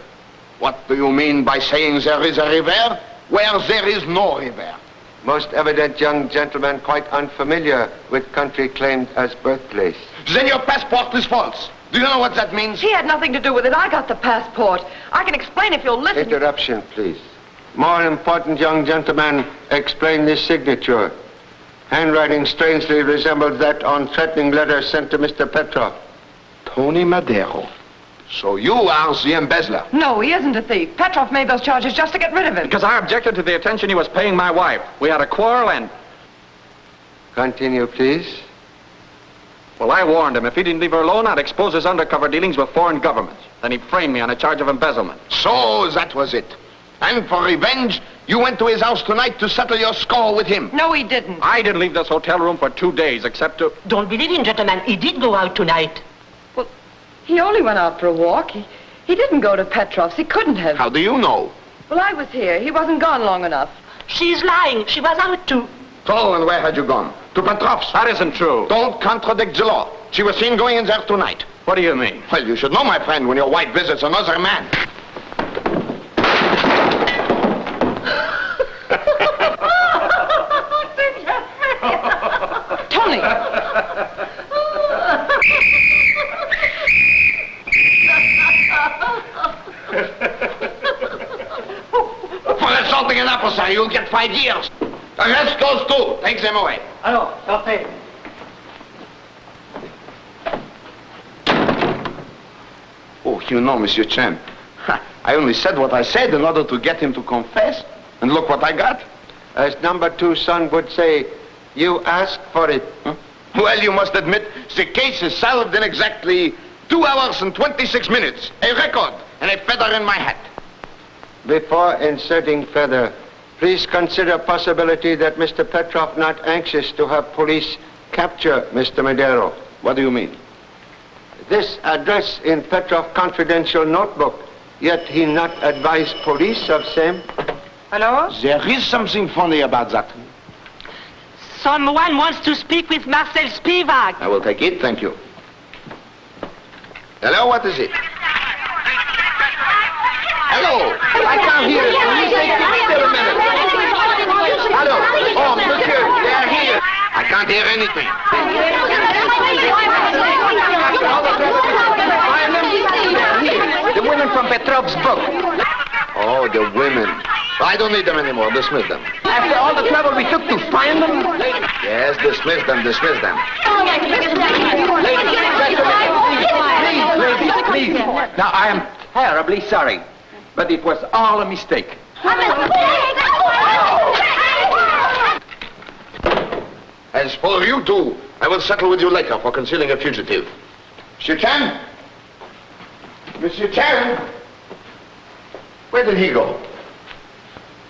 What do you mean by saying there is a river where there is no river? Most evident young gentleman quite unfamiliar with country claimed as birthplace. Then your passport is false. Do you know what that means? He had nothing to do with it. I got the passport. I can explain if you'll listen. Interruption, please. More important, young gentleman, explain this signature. Handwriting strangely resembles that on threatening letter sent to Mr. Petrov. Tony Madero. So you are the embezzler. No, he isn't a thief. Petrov made those charges just to get rid of him. Because I objected to the attention he was paying my wife. We had a quarrel and... Continue, please. Well, I warned him. If he didn't leave her alone, I'd expose his undercover dealings with foreign governments. Then he framed me on a charge of embezzlement. So that was it. And for revenge, you went to his house tonight to settle your score with him. No, he didn't. I didn't leave this hotel room for 2 days, except to... Don't believe him, gentlemen. He did go out tonight. Well, he only went out for a walk. He didn't go to Petrov's. He couldn't have. How do you know? Well, I was here. He wasn't gone long enough. She's lying. She was out too. So, and where had you gone? To Petrov's? That isn't true. Don't contradict the law. She was seen going in there tonight. What do you mean? Well, you should know, my friend, when your wife visits another man. Tony! For assaulting an officer, you'll get 5 years. Arrest those two. Take them away. Alors, sortez. Oh, you know, Monsieur Champ, I only said what I said in order to get him to confess. And look what I got. As number 2 son would say, you asked for it. Huh? Well, you must admit, the case is solved in exactly 2 hours and 26 minutes. A record and a feather in my hat. Before inserting further, please consider possibility that Mr. Petrov not anxious to have police capture Mr. Madero. What do you mean? This address in Petrov confidential notebook, yet he not advise police of same. Hello? There is something funny about that. Someone wants to speak with Marcel Spivak. I will take it, thank you. Hello, what is it? Hello! I can't hear it. Will you say still a minute? Hello! Oh, monsieur, they are here. I can't hear anything. The women from Petrov's book. Oh, the women. I don't need them anymore. Dismiss them. After all the trouble we took to find them? Yes, dismiss them, dismiss them. Please. Now, I am terribly sorry, but it was all a mistake. As for you two, I will settle with you later for concealing a fugitive. Monsieur Chan? Monsieur Chan? Where did he go?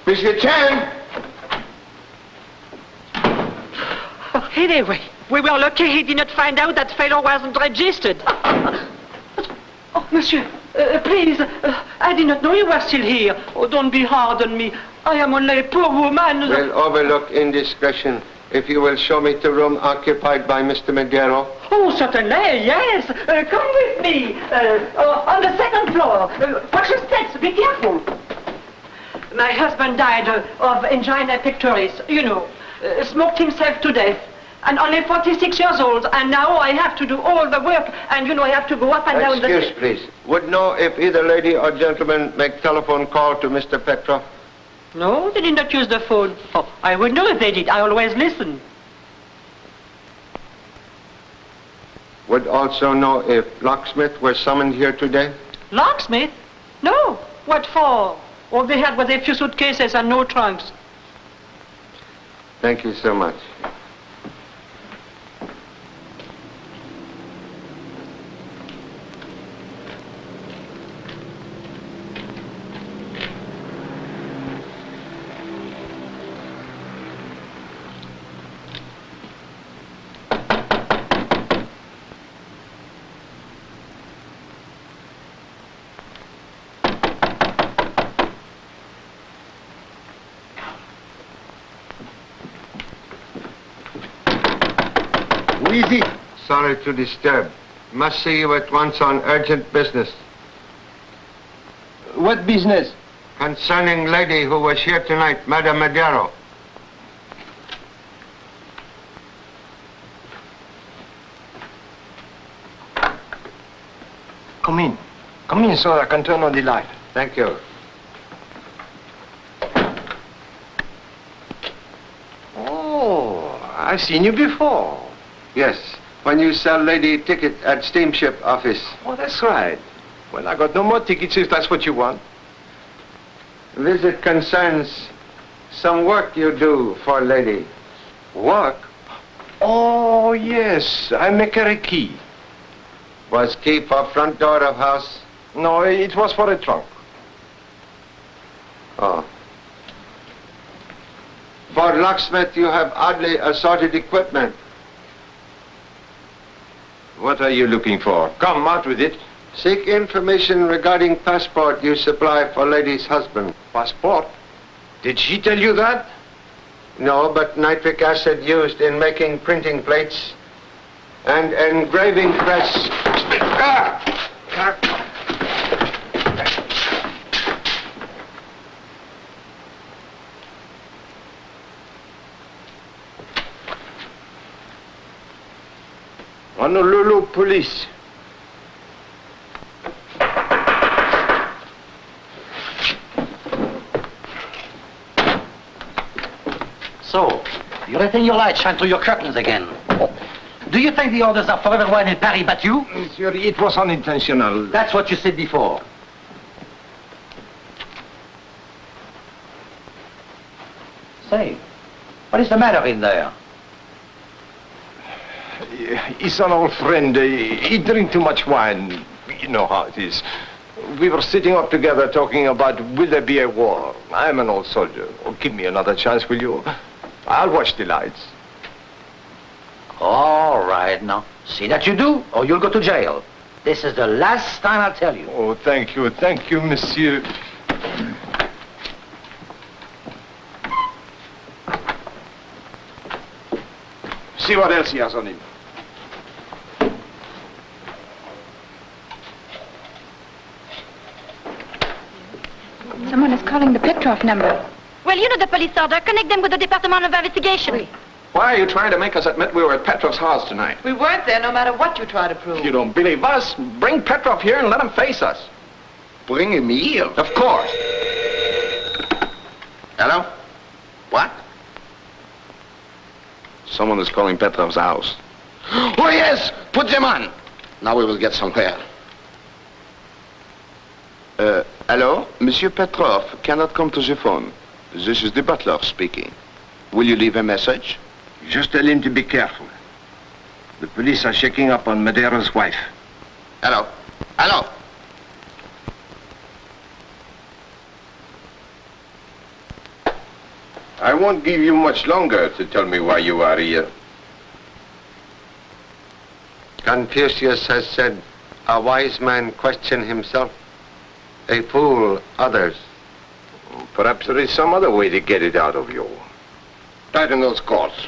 Monsieur Chan? Anyway, we were lucky he did not find out that fellow wasn't registered. Oh, monsieur, please, I did not know you were still here. Oh, don't be hard on me. I am only a poor woman. Will overlook indiscretion if you will show me the room occupied by Mr. Madero. Oh, certainly, yes. Come with me. On the second floor. Watch your steps, be careful. My husband died of angina pectoris, you know. Smoked himself to death. And only 46 years old. And now I have to do all the work. And, you know, I have to go up and down the... Excuse, please. Would know if either lady or gentleman make telephone call to Mr. Petrov? No, they did not use the phone. Oh, I would know if they did. I always listen. Would also know if locksmith were summoned here today? Locksmith? No. What for? All they had was a few suitcases and no trunks. Thank you so much. Easy. Sorry to disturb. Must see you at once on urgent business. What business? Concerning lady who was here tonight, Madame Madero. Come in. Come in so I can turn on the light. Thank you. Oh, I've seen you before. Yes, When you sell lady ticket at steamship office. Oh, that's right. Well, I got no more tickets if that's what you want. Visit concerns some work you do for lady. Work? Oh, yes. I make her a key. Was key for front door of house? No, it was for a trunk. Oh. For locksmith, you have oddly assorted equipment. What are you looking for? Come, out with it. Seek information regarding passport you supply for lady's husband. Passport? Did she tell you that? No, but nitric acid used in making printing plates and engraving press. Honolulu police. So, you retain your light shine through your curtains again. Do you think the orders are for everyone in Paris but you? Monsieur, it was unintentional. That's what you said before. Say, what is the matter in there? He's an old friend. He drink too much wine. You know how it is. We were sitting up together talking about will there be a war. I'm an old soldier. Oh, give me another chance, will you? I'll watch the lights. All right, now. See that you do, or you'll go to jail. This is the last time I'll tell you. Oh, thank you, monsieur. See what else he has on him. Someone is calling the Petrov number. Well, you know the police order. Connect them with the Department of Investigation. Why are you trying to make us admit we were at Petrov's house tonight? We weren't there no matter what you try to prove. You don't believe us? Bring Petrov here and let him face us. Bring him here? Of course. Hello? What? Someone is calling Petrov's house. Oh, yes! Put them on! Now we will get somewhere. Hello? Monsieur Petrov cannot come to the phone. This is the butler speaking. Will you leave a message? Just tell him to be careful. The police are checking up on Madeire's wife. Hello? Hello? I won't give you much longer to tell me why you are here. Confucius has said, a wise man question himself, a fool others. Perhaps there is some other way to get it out of you. Tighten those cords.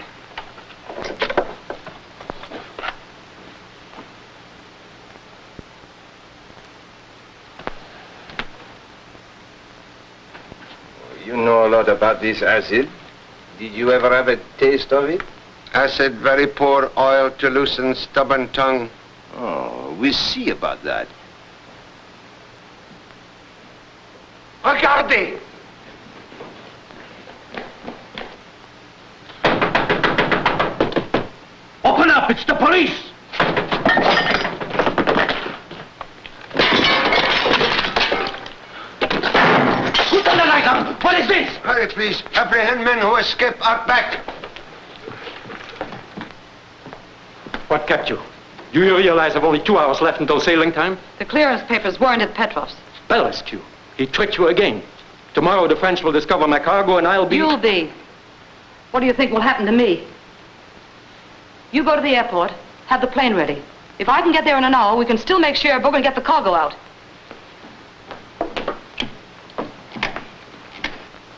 You know a lot about this acid. Did you ever have a taste of it? Acid, very poor oil to loosen stubborn tongue. Oh, we'll see about that. Regardez! Open up, it's the police! Put on the light on! What is this? Hurry, please. Apprehend men who escape out back. What kept you? Do you realize I've only 2 hours left until sailing time? The clearance papers weren't at Petrov's. Belrescu. He tricked you again. Tomorrow the French will discover my cargo and I'll be... You'll be. What do you think will happen to me? You go to the airport, have the plane ready. If I can get there in an hour, we can still make Cherbourg and get the cargo out.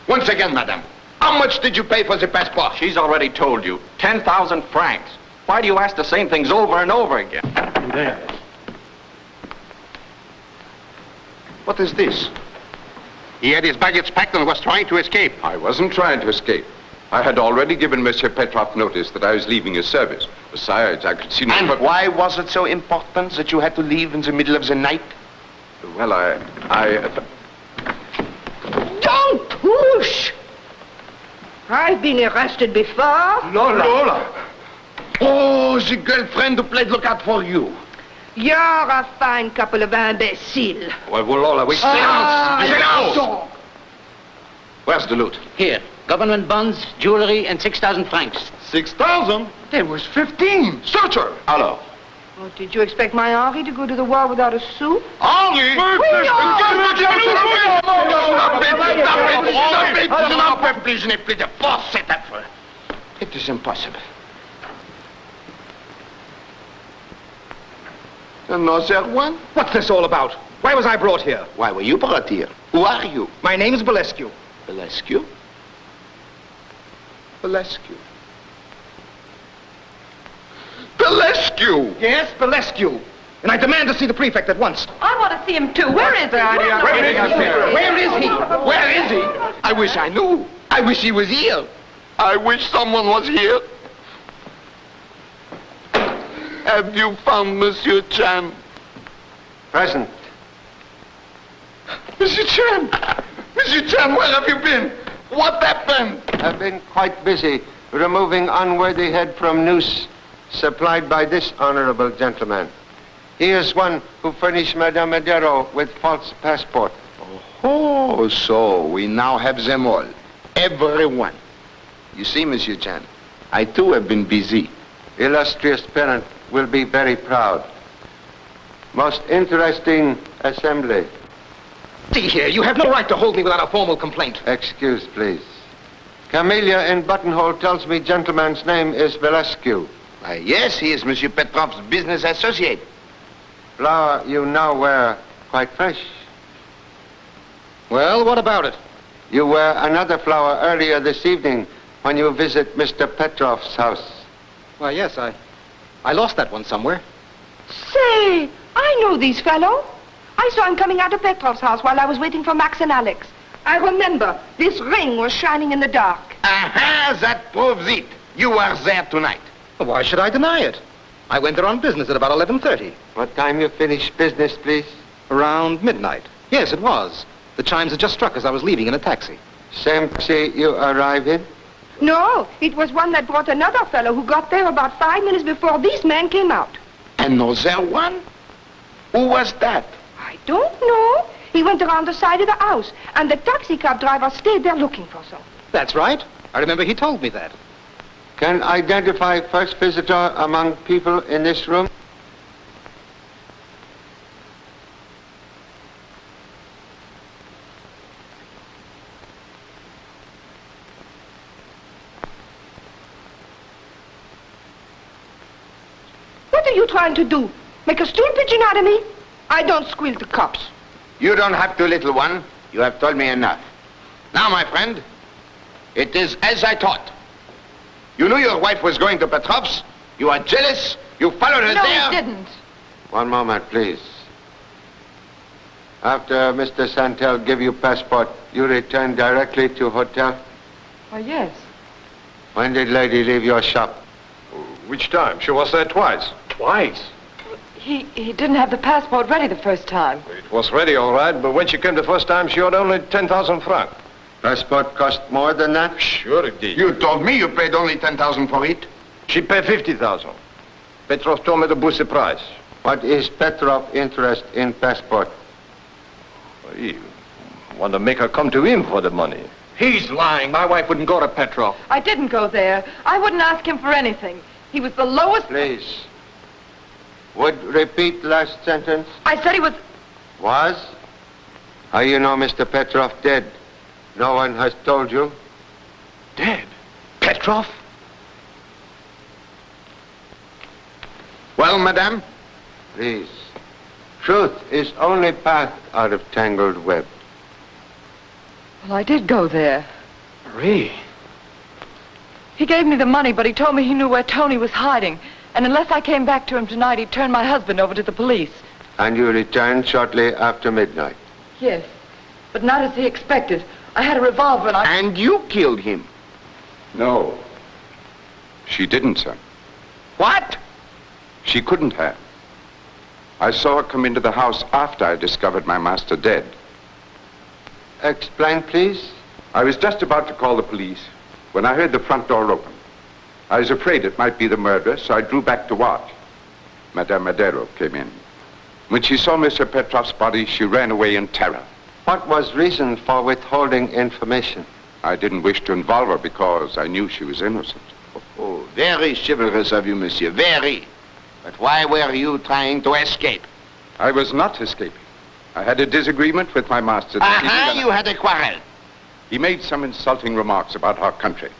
Once again, madame, how much did you pay for the passport? She's already told you. 10,000 francs. Why do you ask the same things over and over again? There. What is this? He had his baggage packed and was trying to escape. I wasn't trying to escape. I had already given Monsieur Petrov notice that I was leaving his service. Besides, I could see no... And why was it so important that you had to leave in the middle of the night? Well, Don't push! I've been arrested before. Lola! Oh, the girlfriend who played lookout for you. You're a fine couple of imbeciles. Well, Lola, we... Silence! Where's the loot? Here. Government bonds, jewelry, and 6,000 francs. 6,000? There was 15. Search her. Hello. Oh, did you expect my Henri to go to the war without a sou? Henri? It is impossible. No, sir, one? What's this all about? Why was I brought here? Why were you brought here? Who are you? My name's Belescu. Belescu? Belescu. Belescu! Yes, Belescu. And I demand to see the prefect at once. I want to see him too. Where is he? Where is he? Where is he? I wish I knew. I wish he was here. I wish someone was here. Have you found Monsieur Chan? Present. Monsieur Chan! Monsieur Chan, where have you been? What happened? I've been quite busy removing unworthy head from noose supplied by this honorable gentleman. He is one who furnished Madame Madero with false passport. Oh, so we now have them all. Everyone. You see, Monsieur Chan, I too have been busy. Illustrious parent will be very proud. Most interesting assembly. See here, you have no right to hold me without a formal complaint. Excuse, please. Camellia in buttonhole tells me gentleman's name is Belescu. Yes, he is Monsieur Petrov's business associate. Flower you now wear quite fresh. Well, what about it? You wear another flower earlier this evening when you visit Mr. Petrov's house. Why, yes, I lost that one somewhere. Say, I know this fellow. I saw him coming out of Petrov's house while I was waiting for Max and Alex. I remember this ring was shining in the dark. Aha, that proves it. You were there tonight. Well, why should I deny it? I went there on business at about 11:30. What time you finish business, please? Around midnight. Yes, it was. The chimes had just struck as I was leaving in a taxi. Same taxi you arrive in? No, it was one that brought another fellow who got there about 5 minutes before these men came out. Another one? Who was that? I don't know. He went around the side of the house, and the taxi cab driver stayed there looking for some. That's right. I remember he told me that. Can identify first visitor among people in this room? What are you trying to do? Make a stool pigeon out of me? I don't squeal to cops. You don't have to, little one. You have told me enough. Now, my friend, it is as I thought. You knew your wife was going to Petrov's. You are jealous. You followed her there. No, he didn't. One moment, please. After Mr. Santel gave you passport, you returned directly to hotel? Why, yes. When did lady leave your shop? Which time? She was there twice. Twice? He didn't have the passport ready the first time. It was ready, all right, but when she came the first time, she owed only 10,000 francs. Passport cost more than that? Sure it did. You told me you paid only 10,000 for it. She paid 50,000. Petrov told me to boost the price. What is Petrov's interest in passport? He want to make her come to him for the money. He's lying. My wife wouldn't go to Petrov. I didn't go there. I wouldn't ask him for anything. He was the lowest... Please. Would repeat last sentence? I said he was... Was? How you know Mr. Petrov dead? No one has told you? Dead? Petrov? Well, madame? Please. Truth is only path out of tangled web. Well, I did go there. Marie. He gave me the money, but he told me he knew where Tony was hiding. And unless I came back to him tonight, he'd turn my husband over to the police. And you returned shortly after midnight? Yes, but not as he expected. I had a revolver and I... And you killed him? No. She didn't, sir. What? She couldn't have. I saw her come into the house after I discovered my master dead. Explain, please. I was just about to call the police when I heard the front door open. I was afraid it might be the murderer, so I drew back to watch. Madame Madero came in. When she saw Mr. Petrov's body, she ran away in terror. What was reason for withholding information? I didn't wish to involve her because I knew she was innocent. Oh, very chivalrous of you, monsieur, very. But why were you trying to escape? I was not escaping. I had a disagreement with my master. You had a quarrel. He made some insulting remarks about our country.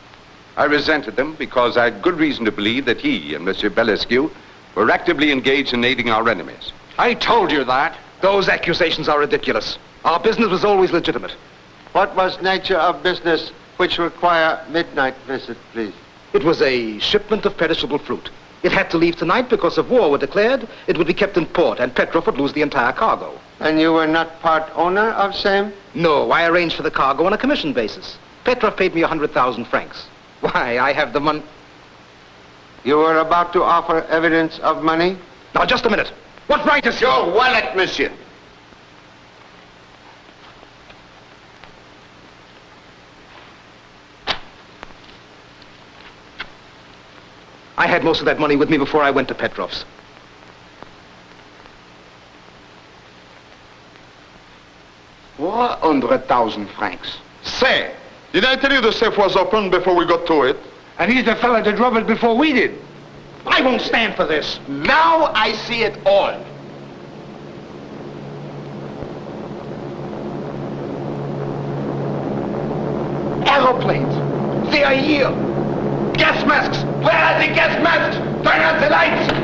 I resented them because I had good reason to believe that he and Monsieur Belescu were actively engaged in aiding our enemies. I told you that. Those accusations are ridiculous. Our business was always legitimate. What was nature of business which require midnight visit, please? It was a shipment of perishable fruit. It had to leave tonight because if war were declared, it would be kept in port and Petrov would lose the entire cargo. And you were not part owner of same? No, I arranged for the cargo on a commission basis. Petrov paid me 100,000 francs. Why, I have the money. You were about to offer evidence of money? Now, just a minute. What right is your wallet, monsieur? I had most of that money with me before I went to Petrov's. $400,000 Say, did I tell you the safe was open before we got to it? And he's the fella that robbed it before we did. I won't stand for this. Now I see it all. Aeroplanes. They are here. Gas masks. Where are the gas masks? Turn out the lights.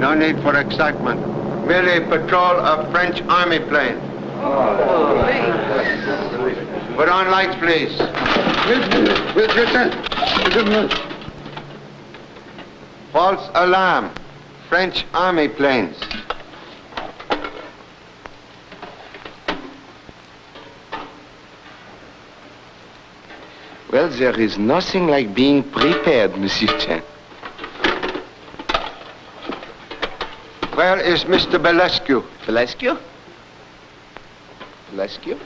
No need for excitement. Merely patrol of French army plane. Put on lights, please. False alarm. French army planes. Well, there is nothing like being prepared, Monsieur Chen. Where is Mr. Belescu? Belescu? Belescu?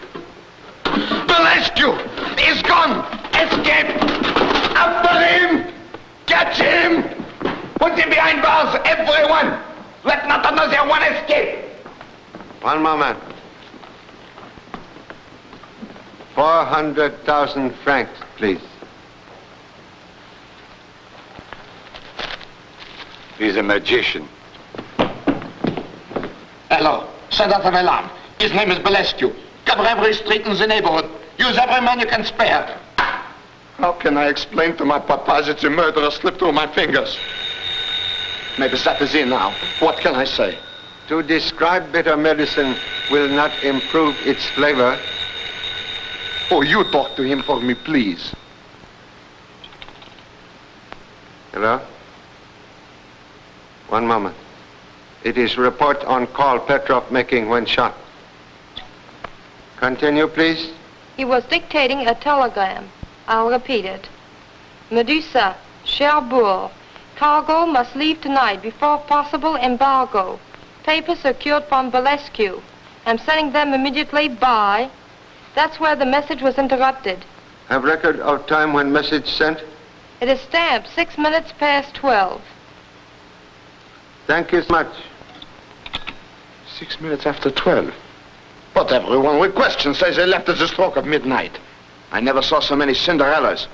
Belescu is gone. Escape. After him. Catch him. Put him behind bars, everyone. Let not another one escape. One moment. 400,000 francs, please. He's a magician. Hello. Send out an alarm. His name is Belescu. Cover every street in the neighborhood. Use every man you can spare. How can I explain to my papa that the murderer slipped through my fingers? Maybe that is it now. What can I say? To describe bitter medicine will not improve its flavor. Oh, you talk to him for me, please. Hello? One moment. It is report on call Petrov making when shot. Continue, please. He was dictating a telegram. I'll repeat it. Medusa, Cherbourg. Cargo must leave tonight before possible embargo. Papers secured from Belescu. I'm sending them immediately by. That's where the message was interrupted. Have record of time when message sent? It is stamped 6 minutes past 12. Thank you so much. 6 minutes after 12. But everyone with questions says they left at the stroke of midnight. I never saw so many Cinderellas.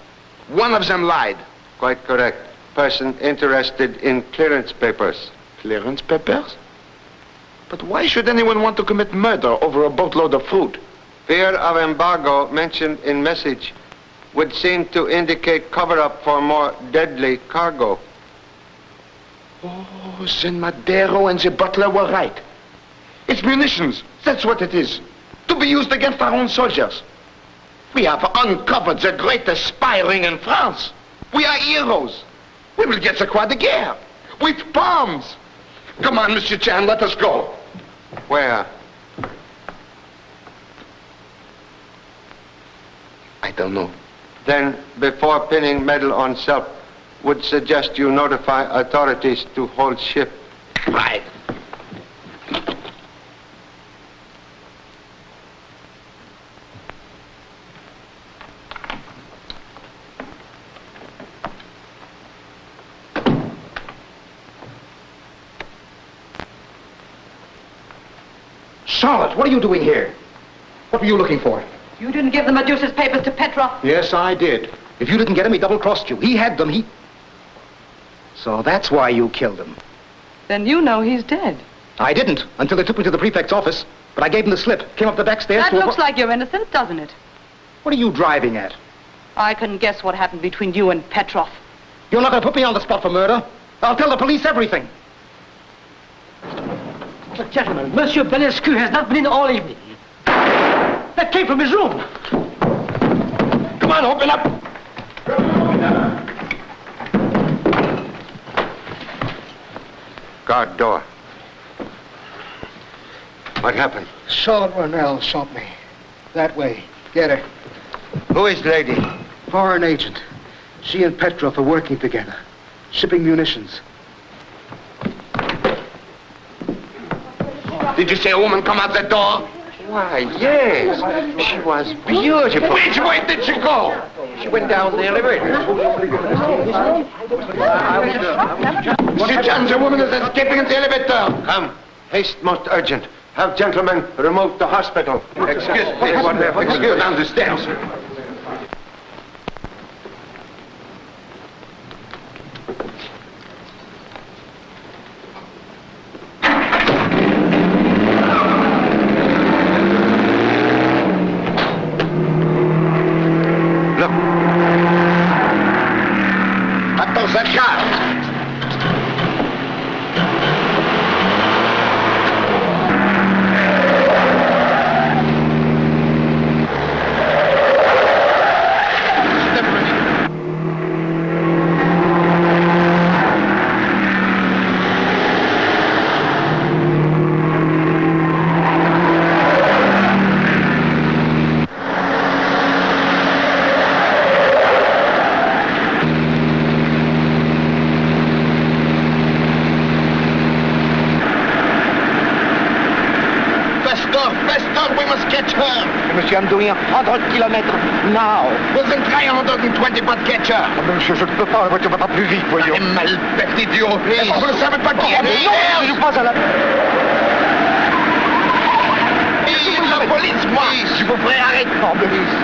One of them lied. Quite correct. Person interested in clearance papers. Clearance papers? But why should anyone want to commit murder over a boatload of fruit? Fear of embargo mentioned in message would seem to indicate cover-up for more deadly cargo. Oh, then Madero and the butler were right. It's munitions. That's what it is. To be used against our own soldiers. We have uncovered the greatest spy ring in France. We are heroes. We will get the Croix de Guerre. With bombs. Come on, Monsieur Chan, let us go. Where? I don't know. Then, before pinning medal on self, would suggest you notify authorities to hold ship. Right. Charlotte, what are you doing here? What were you looking for? You didn't give the Medusa's papers to Petrov. Yes, I did. If you didn't get him, he double-crossed you. He had them, So that's why you killed him. Then you know he's dead. I didn't, until they took me to the prefect's office. But I gave him the slip, came up the back stairs That to looks like you're innocent, doesn't it? What are you driving at? I can guess what happened between you and Petrov. You're not going to put me on the spot for murder. I'll tell the police everything. But gentlemen, Monsieur Belescu has not been in all evening. That came from his room. Come on, open up. Guard door. What happened? Charlotte Ronell shot me. That way. Get her. Who is lady? Foreign agent. She and Petrov are working together. Shipping munitions. Did you see a woman come out that door? Why, yes. She was beautiful. Which way did she go? She went down the elevator. She tells a woman is escaping in the elevator. Come. Haste most urgent. Have gentlemen removed to hospital. Excuse me. What happened? Excuse down the steps. I'm doing 100 kilometers now. Vous êtes 320, pas de catcher. Je ne peux pas, la voiture va pas plus vite, voyons. Malperte idiot. Vous ne savez pas qui est. Non, je ne joue pas à la... La police, moi. S'il vous plaît, arrête. Oh, police.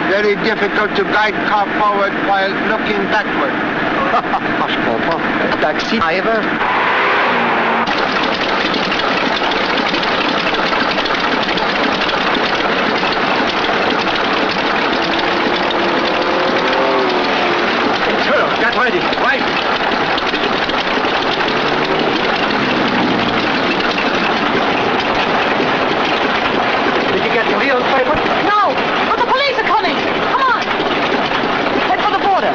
Very difficult to guide car forward while looking backward. Je comprends. Taxi driver. Get ready, right? Did you get the real paper? No, but the police are coming. Come on. Head for the border.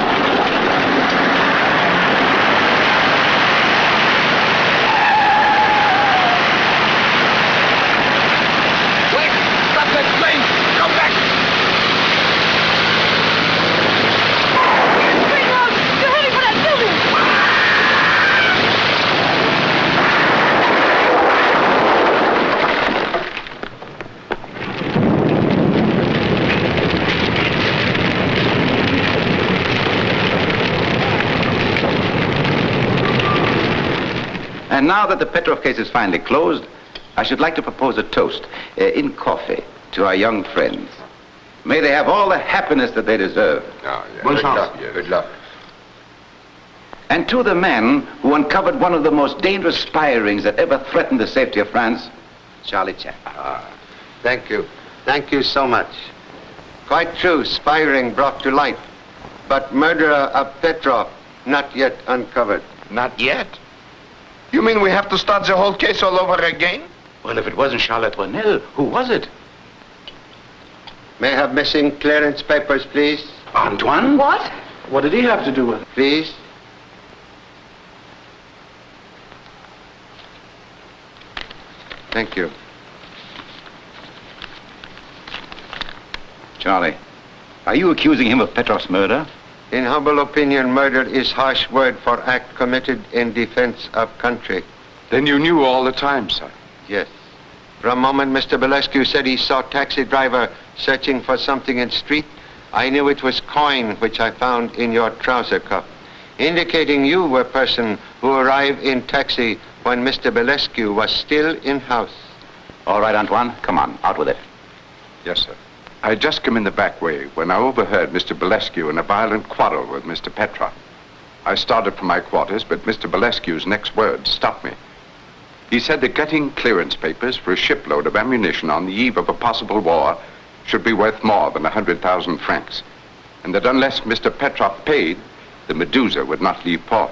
Wait, stop that plane. Come back. You're heading for that building. And now that the Petrov case is finally closed, I should like to propose a toast in coffee to our young friends. May they have all the happiness that they deserve. Oh, yeah. Bonne Good chance. luck, yeah. Good luck. And to the man who uncovered one of the most dangerous spy rings that ever threatened the safety of France, Charlie Chaplin. Thank you. Thank you so much. Quite true, spy ring brought to light. But murderer of Petrov, not yet uncovered. Not yet. You mean we have to start the whole case all over again? Well, if it wasn't Charlotte Ronell, who was it? May I have missing clearance papers, please? Antoine? What? What did he have to do with it? Please. Thank you. Charlie, are you accusing him of Petrov's murder? In humble opinion, murder is harsh word for act committed in defense of country. Then you knew all the time, sir? Yes. From the moment Mr. Belescu said he saw taxi driver searching for something in street, I knew it was coin which I found in your trouser cuff, indicating you were person who arrived in taxi when Mr. Belescu was still in house. All right, Antoine, come on, out with it. Yes, sir. I had just come in the back way when I overheard Mr. Belescu in a violent quarrel with Mr. Petrov. I started for my quarters, but Mr. Belescu's next words stopped me. He said that getting clearance papers for a shipload of ammunition on the eve of a possible war should be worth more than 100,000 francs, and that unless Mr. Petrov paid, the Medusa would not leave port.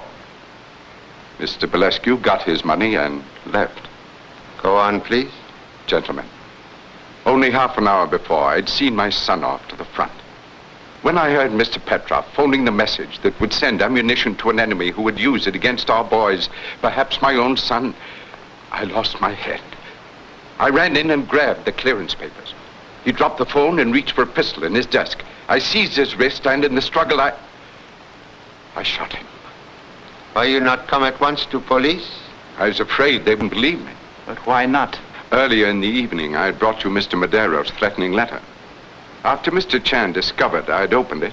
Mr. Belescu got his money and left. Go on, please. Gentlemen, only half an hour before, I'd seen my son off to the front. When I heard Mr. Petrov phoning the message that would send ammunition to an enemy who would use it against our boys, perhaps my own son, I lost my head. I ran in and grabbed the clearance papers. He dropped the phone and reached for a pistol in his desk. I seized his wrist, and in the struggle, I shot him. Why you not come at once to police? I was afraid they wouldn't believe me. But why not? Earlier in the evening, I had brought you Mr. Madero's threatening letter. After Mr. Chan discovered I had opened it,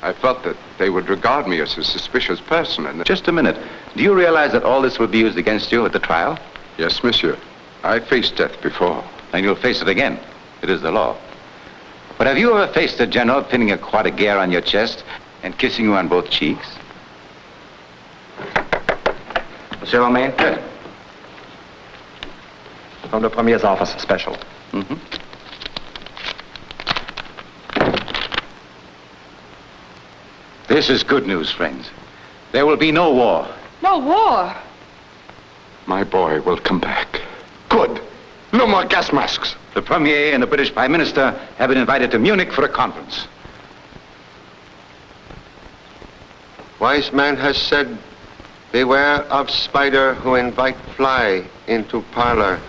I felt that they would regard me as a suspicious person and... Just a minute. Do you realize that all this will be used against you at the trial? Yes, monsieur. I faced death before. And you'll face it again. It is the law. But have you ever faced a general pinning a croix de guerre on your chest and kissing you on both cheeks? Monsieur Romain? Yes. From the Premier's office, special. Mm-hmm. This is good news, friends. There will be no war. No war? My boy will come back. Good. No more gas masks. The Premier and the British Prime Minister have been invited to Munich for a conference. Wise man has said, beware of spider who invite fly into parlor.